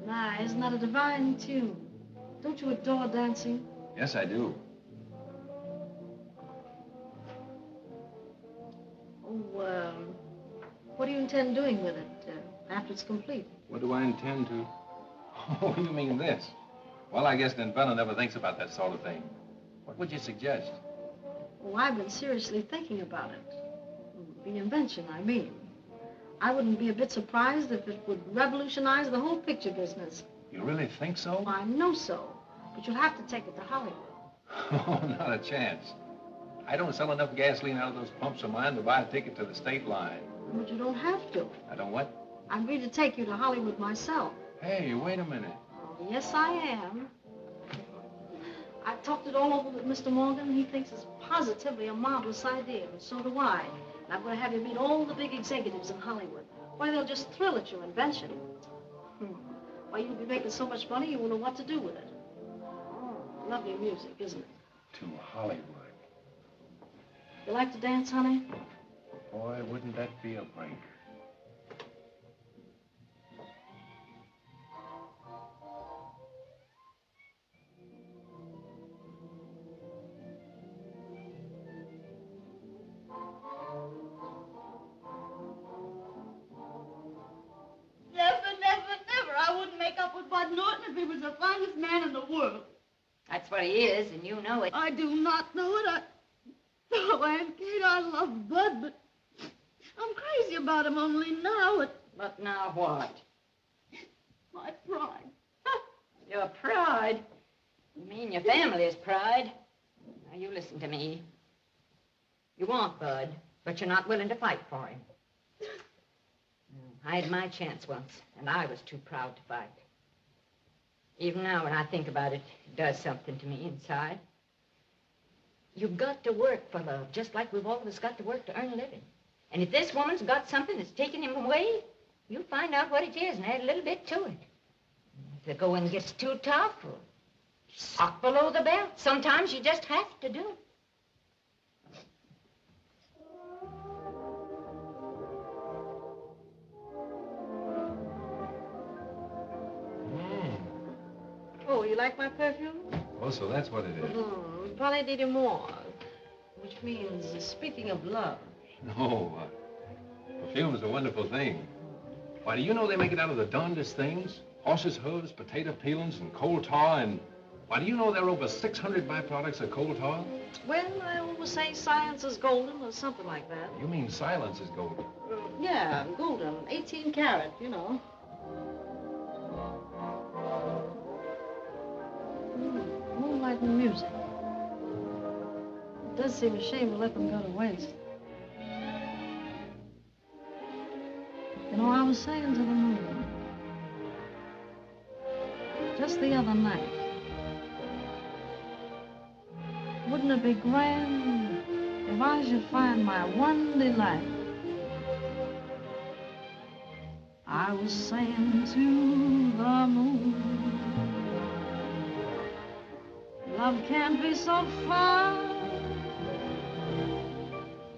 My, isn't that a divine tune? Don't you adore dancing? Yes, I do. Oh, what do you intend doing with it after it's complete? What do I intend to? Oh, you mean this? Well, I guess an inventor never thinks about that sort of thing. What would you suggest? Oh, I've been seriously thinking about it. The invention, I mean. I wouldn't be a bit surprised if it would revolutionize the whole picture business. You really think so? I know so, but you'll have to take it to Hollywood. Oh, not a chance. I don't sell enough gasoline out of those pumps of mine to buy a ticket to the state line. But you don't have to. I don't what? I'm going to take you to Hollywood myself. Hey, wait a minute. Oh, yes, I am. I've talked it all over with Mr. Morgan. He thinks it's positively a marvelous idea, and so do I. And I'm going to have you meet all the big executives in Hollywood. Why, they'll just thrill at your invention. Why, you'll be making so much money you won't know what to do with it. Oh, lovely music, isn't it? To Hollywood. You like to dance, honey? Boy, wouldn't that be a break. I wouldn't make up with Bud Norton if he was the finest man in the world. That's what he is, and you know it. I do not know it. Oh, Aunt Kate, I love Bud, but I'm crazy about him only now. But now what? My pride. Your pride? You mean your family's pride? Now, you listen to me. You want Bud, but you're not willing to fight for him. I had my chance once, and I was too proud to fight. Even now, when I think about it, it does something to me inside. You've got to work for love, just like we've all of us got to work to earn a living. And if this woman's got something that's taking him away, you'll find out what it is and add a little bit to it. If the going gets too tough, or sock below the belt, sometimes you just have to do. Oh, you like my perfume? Oh, so that's what it is. Parlez d'amour, which means speaking of love. No, perfume's a wonderful thing. Why, do you know they make it out of the darndest things? Horses' hooves, potato peelings, and coal tar, and... Why, do you know there are over 600 byproducts of coal tar? Well, I always say science is golden or something like that. You mean silence is golden? Yeah, golden. 18 karat, you know. Moonlight and music. It does seem a shame to let them go to waste. You know, I was saying to the moon, just the other night, wouldn't it be grand if I should find my one delight? I was saying to the moon, love can't be so far,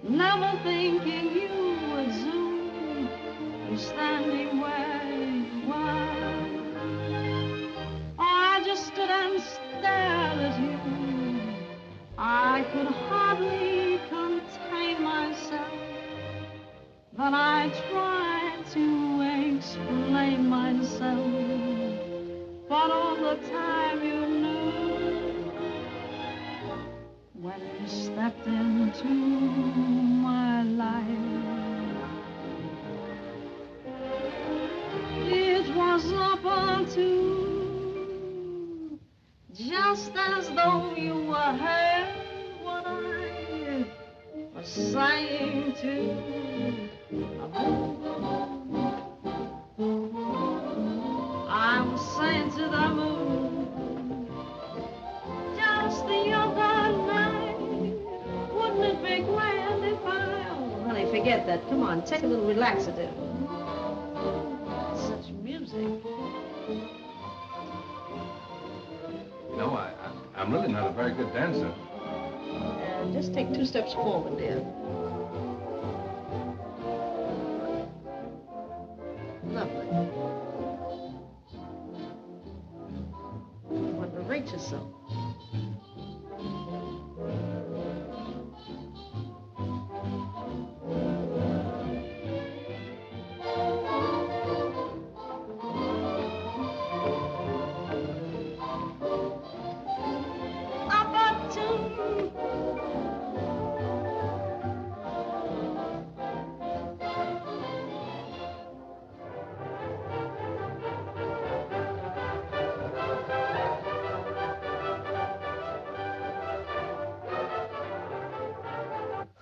never thinking you would soon be standing where you were. Oh, I just stood and stared at you. I could hardly contain myself. Then I tried to explain myself, but all the time you knew, when you stepped into my life, it was up unto, just as though you were heard what I was saying to. that. Come on, take a little relaxative. Such music. You know, I'm really not a very good dancer. Just take 2 steps forward, dear. Lovely. You want to rate yourself.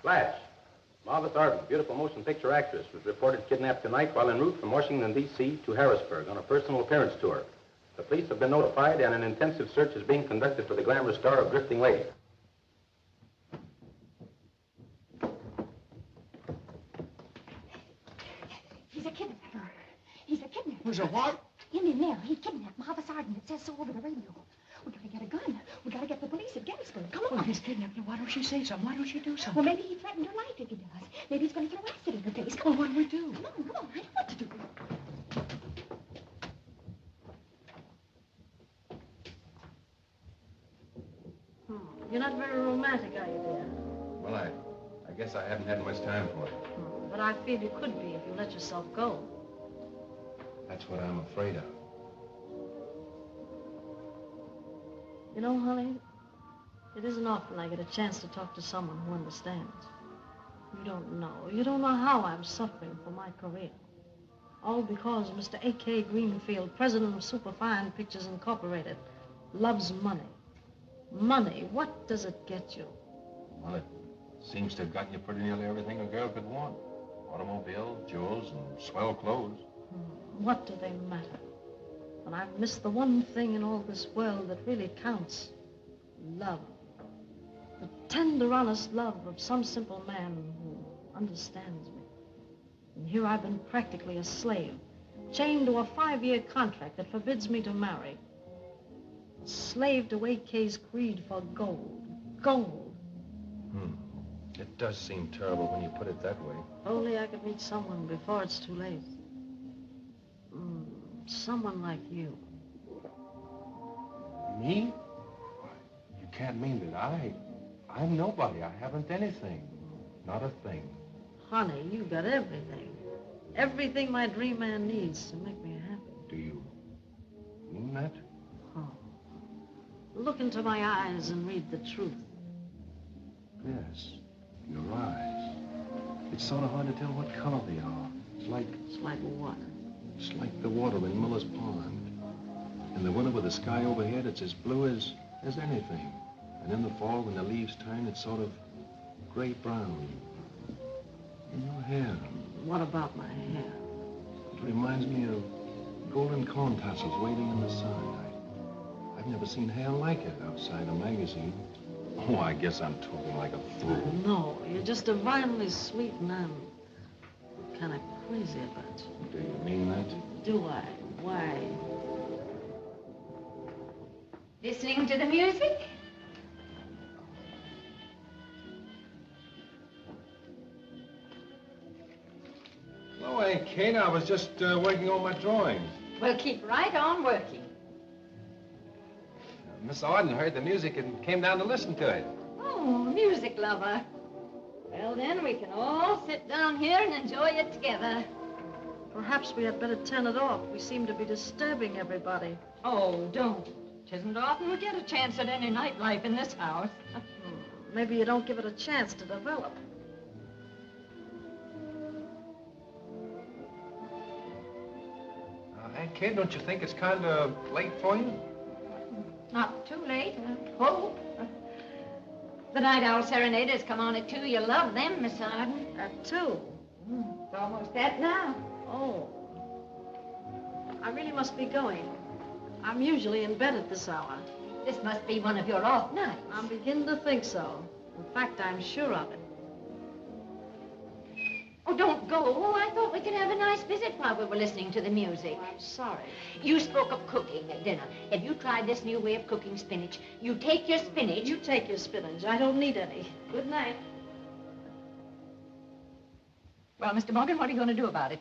Flash. Mavis Arden, beautiful motion picture actress, was reported kidnapped tonight while en route from Washington, D.C. to Harrisburg on a personal appearance tour. The police have been notified, and an intensive search is being conducted for the glamorous star of Drifting Lake. He's a kidnapper. He's a kidnapper. Who's a what? In there. He kidnapped Mavis Arden. It says so over the radio. We gotta get a gun. We gotta get the police at Gettysburg. Come on. Well, he's kidnapped her. Why don't she say something? Why don't she do something? Well, maybe he threatened her life if he does. Maybe he's gonna throw acid in her face. Come on. What do we do? Come on, come on. I know what to do. You're not very romantic, are you, dear? Well, I guess I haven't had much time for it. But I feel you could be if you let yourself go. That's what I'm afraid of. You know, honey, it isn't often I get a chance to talk to someone who understands. You don't know. You don't know how I'm suffering for my career. All because Mr. A.K. Greenfield, president of Superfine Pictures Incorporated, loves money. Money, what does it get you? Well, it seems to have gotten you pretty nearly everything a girl could want. Automobile, jewels, and swell clothes. What do they matter? And I've missed the one thing in all this world that really counts. Love. The tender, honest love of some simple man who understands me. And here I've been practically a slave, chained to a 5-year contract that forbids me to marry. A slave to A.K.'s greed for gold. Gold. It does seem terrible when you put it that way. If only I could meet someone before it's too late. Someone like you. Me? You can't mean that I'm nobody. I haven't anything. Not a thing. Honey, you got everything. Everything my dream man needs to make me happy. Do you mean that? Oh. Look into my eyes and read the truth. Yes, your eyes. It's sort of hard to tell what color they are. It's like what? It's like the water in Miller's Pond. In the winter with the sky overhead, it's as blue as anything. And in the fall, when the leaves turn, it's sort of gray-brown. And your hair. What about my hair? It reminds me of golden corn tassels waving in the sun. I've never seen hair like it outside a magazine. Oh, I guess I'm talking like a fool. No, you're just divinely sweet, and I'm kind of crazy about you. Do you mean that? Do I? Why? Listening to the music? No, Aunt Kate, I was just working on my drawings. Well, keep right on working. Miss Arden heard the music and came down to listen to it. Oh, music lover. Well, then, we can all sit down here and enjoy it together. Perhaps we had better turn it off. We seem to be disturbing everybody. Oh, don't. It isn't often we get a chance at any nightlife in this house. Maybe you don't give it a chance to develop. Aunt Kate, don't you think it's kind of late for you? Not too late, I hope. The Night Owl Serenaders come on at 2. You love them, Miss Arden. At 2? It's almost that now. Oh. I really must be going. I'm usually in bed at this hour. This must be one of your off nights. I'm beginning to think so. In fact, I'm sure of it. Oh, don't go. Oh, I thought we could have a nice visit while we were listening to the music. Oh, I'm sorry. You spoke of cooking at dinner. Have you tried this new way of cooking spinach? You take your spinach. You take your spinach. I don't need any. Good night. Well, Mr. Morgan, what are you going to do about it?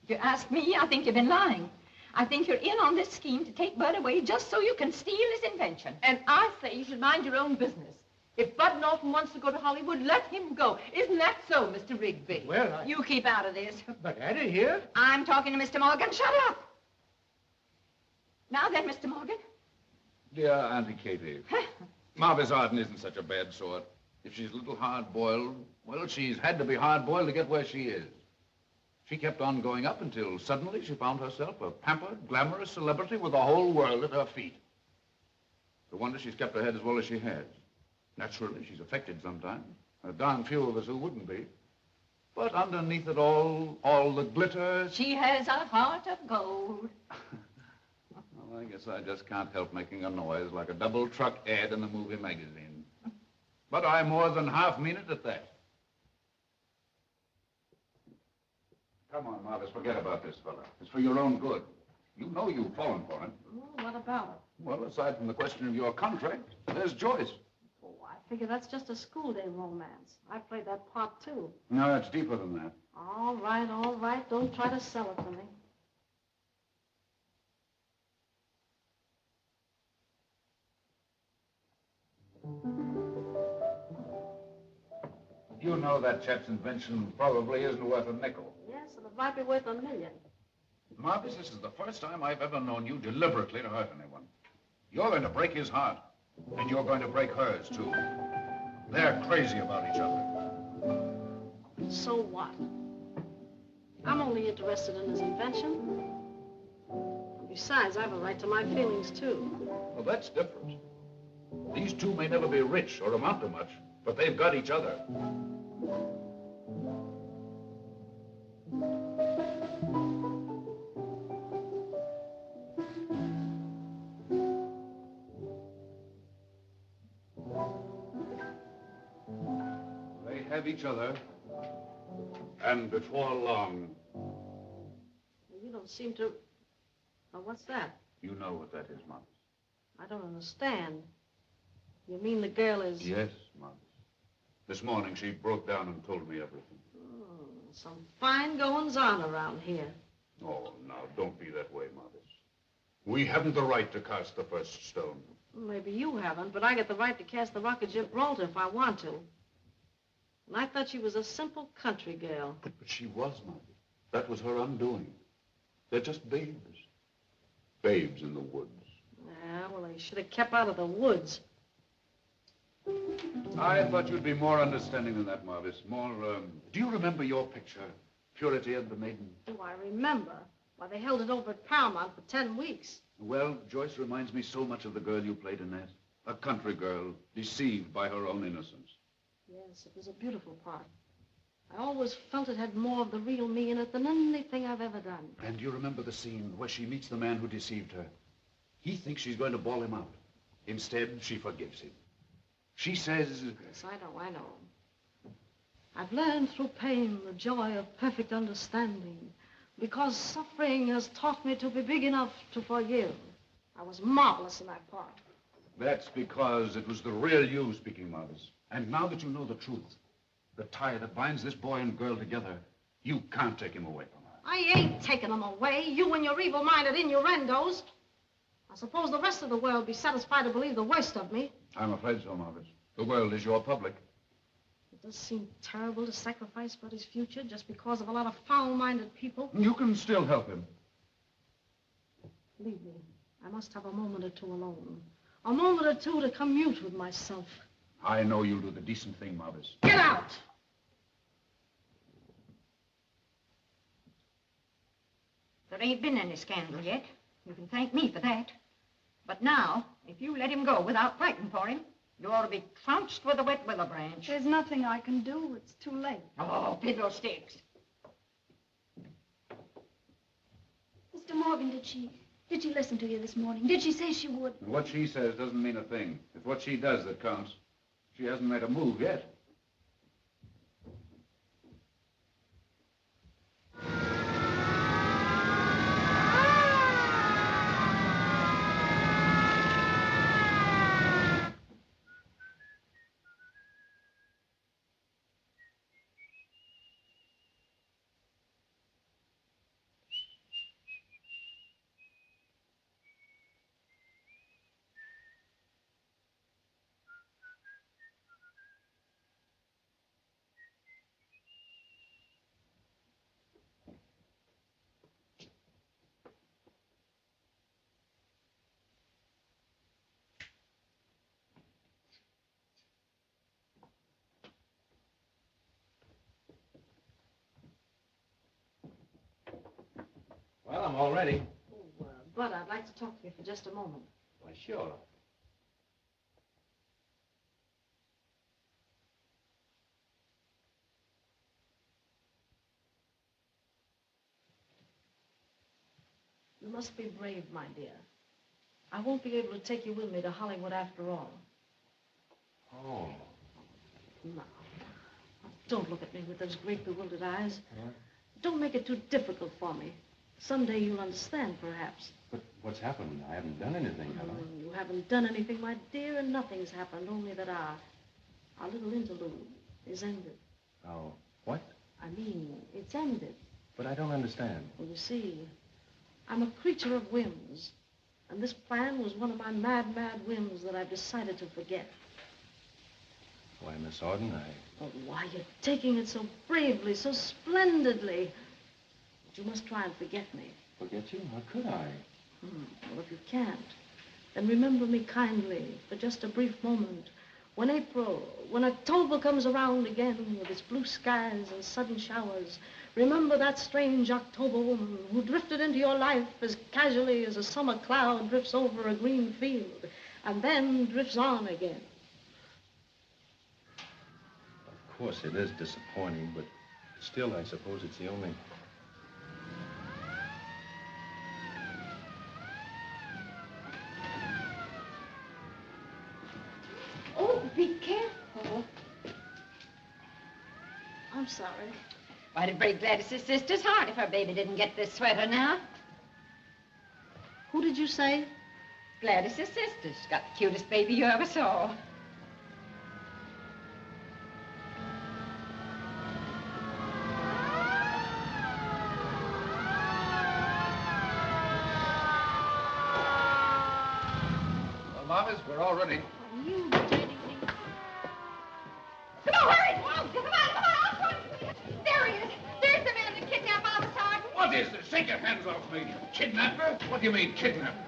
If you ask me, I think you've been lying. I think you're in on this scheme to take Bud away just so you can steal his invention. And I say you should mind your own business. If Bud Norton wants to go to Hollywood, let him go. Isn't that so, Mr. Rigby? Well, You keep out of this. But Addie here? I'm talking to Mr. Morgan. Shut up! Now then, Mr. Morgan. Dear Auntie Katie, Mavis Arden isn't such a bad sort. If she's a little hard-boiled, well, she's had to be hard-boiled to get where she is. She kept on going up until suddenly she found herself a pampered, glamorous celebrity with the whole world at her feet. No wonder she's kept her head as well as she has. Naturally, she's affected sometimes. A darn few of us who wouldn't be. But underneath it all the glitter... She has a heart of gold. Well, I guess I just can't help making a noise like a double-truck ad in the movie magazine. But I more than half mean it at that. Come on, Mavis, forget about this fella. It's for your own good. You know you've fallen for him. Well, what about it? Well, aside from the question of your contract, there's Joyce. Oh, I figure that's just a school day romance. I played that part, too. No, it's deeper than that. All right. Don't try to sell it to me. You know that chap's invention probably isn't worth a nickel. Yes, and it might be worth $1 million. Marcus, this is the first time I've ever known you deliberately to hurt anyone. You're going to break his heart, and you're going to break hers, too. They're crazy about each other. So what? I'm only interested in his invention. Besides, I have a right to my feelings, too. Well, that's different. These two may never be rich or amount to much, but they've got each other. They have each other, and before long... You don't seem to... Oh, what's that? You know what that is, Marcus. I don't understand. You mean the girl is... Yes, Marcus. This morning she broke down and told me everything. Oh, some fine goings-on around here. Oh, now, don't be that way, Marcus. We haven't the right to cast the first stone. Maybe you haven't, but I get the right to cast the Rock of Gibraltar if I want to. And I thought she was a simple country girl. But she was, Marcus. That was her undoing. They're just babes. Babes in the woods. Yeah, well, they should have kept out of the woods. I thought you'd be more understanding than that, Marvis. More, do you remember your picture, Purity and the Maiden? Do I remember? Why, they held it over at Paramount for 10 weeks. Well, Joyce reminds me so much of the girl you played in that. A country girl, deceived by her own innocence. Yes, it was a beautiful part. I always felt it had more of the real me in it than anything I've ever done. And you remember the scene where she meets the man who deceived her? He thinks she's going to bawl him out. Instead, she forgives him. She says... Yes, I know. I've learned through pain the joy of perfect understanding, because suffering has taught me to be big enough to forgive. I was marvelous in that part. That's because it was the real you speaking, Marvis. And now that you know the truth, the tie that binds this boy and girl together, you can't take him away from her. I ain't taking them away, you and your evil-minded innuendos. I suppose the rest of the world be satisfied to believe the worst of me. I'm afraid so, Marvis. The world is your public. It does seem terrible to sacrifice Buddy's future just because of a lot of foul-minded people. You can still help him. Leave me. I must have a moment or two alone. A moment or two to commute with myself. I know you'll do the decent thing, Marvis. Get out! There ain't been any scandal yet. You can thank me for that. But now, if you let him go without fighting for him, you ought to be trounced with a wet willow branch. There's nothing I can do. It's too late. Oh, fiddlesticks. Mr. Morgan, did she listen to you this morning? Did she say she would? What she says doesn't mean a thing. It's what she does that counts. She hasn't made a move yet. I'm all ready. Oh, Bud, I'd like to talk to you for just a moment. Why, sure. You must be brave, my dear. I won't be able to take you with me to Hollywood after all. Oh. No. Don't look at me with those great bewildered eyes. Huh? Don't make it too difficult for me. Someday you'll understand, perhaps. But what's happened? I haven't done anything, have I? You haven't done anything, my dear, and nothing's happened, only that our little interlude is ended. Oh, what? I mean, it's ended. But I don't understand. Well, you see, I'm a creature of whims. And this plan was one of my mad, mad whims that I've decided to forget. Why, Miss Arden, Oh, why, you're taking it so bravely, so splendidly. But you must try and forget me. Forget you? How could I? Well, if you can't, then remember me kindly for just a brief moment. When October comes around again with its blue skies and sudden showers, remember that strange October woman who drifted into your life as casually as a summer cloud drifts over a green field and then drifts on again. Of course, it is disappointing, but still, I suppose it's the only... Oh, be careful. I'm sorry. Why, it'd break Gladys's sister's heart if her baby didn't get this sweater now. Who did you say? Gladys's sister. She's got the cutest baby you ever saw. Well, Mavis, we're all ready. You dirty thing. Come on, hurry! Come on! There he is. There's the man that kidnapped Mavis Arden. What is this? Take your hands off me. Kidnapper? What do you mean, kidnapper?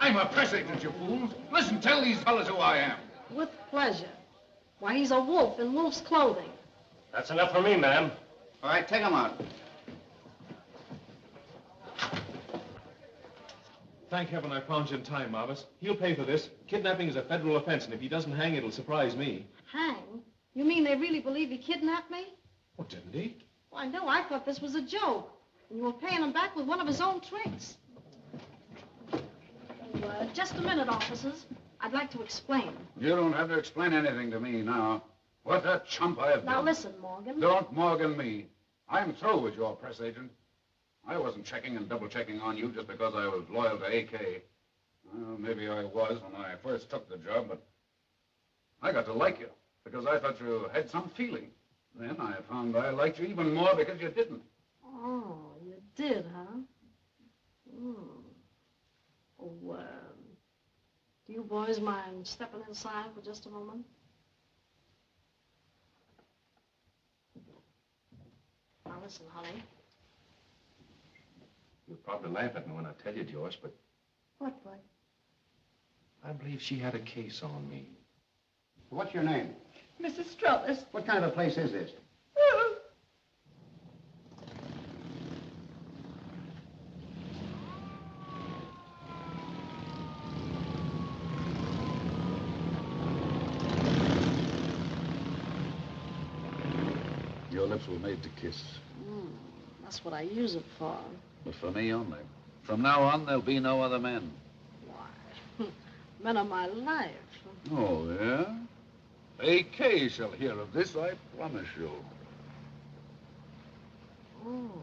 I'm a press agent, you fools. Listen, tell these fellas who I am. With pleasure. Why, he's a wolf in wolf's clothing. That's enough for me, ma'am. All right, take him out. Thank heaven I found you in time, Mavis. He'll pay for this. Kidnapping is a federal offense, and if he doesn't hang, it'll surprise me. Hang? You mean they really believe he kidnapped me? Oh, didn't he? Why, no, I thought this was a joke. And you were paying him back with one of his own tricks. Oh, just a minute, officers. I'd like to explain. You don't have to explain anything to me now. What a chump I have been. Now, listen, Morgan. Don't Morgan me. I'm through with your press agent. I wasn't checking and double-checking on you just because I was loyal to AK. Well, maybe I was when I first took the job, but I got to like you because I thought you had some feeling. Then I found I liked you even more because you didn't. Oh, you did, huh? Oh, do you boys mind stepping inside for just a moment? Now, listen, honey. You'll probably laugh at me when I tell you, Joyce, but What, Bud? I believe she had a case on me. What's your name? Mrs. Struthers. What kind of a place is this? Your lips were made to kiss. That's what I use it for. But for me only. From now on, there'll be no other men. Why? Men of my life. Oh, yeah? AK shall hear of this, I promise you. Oh.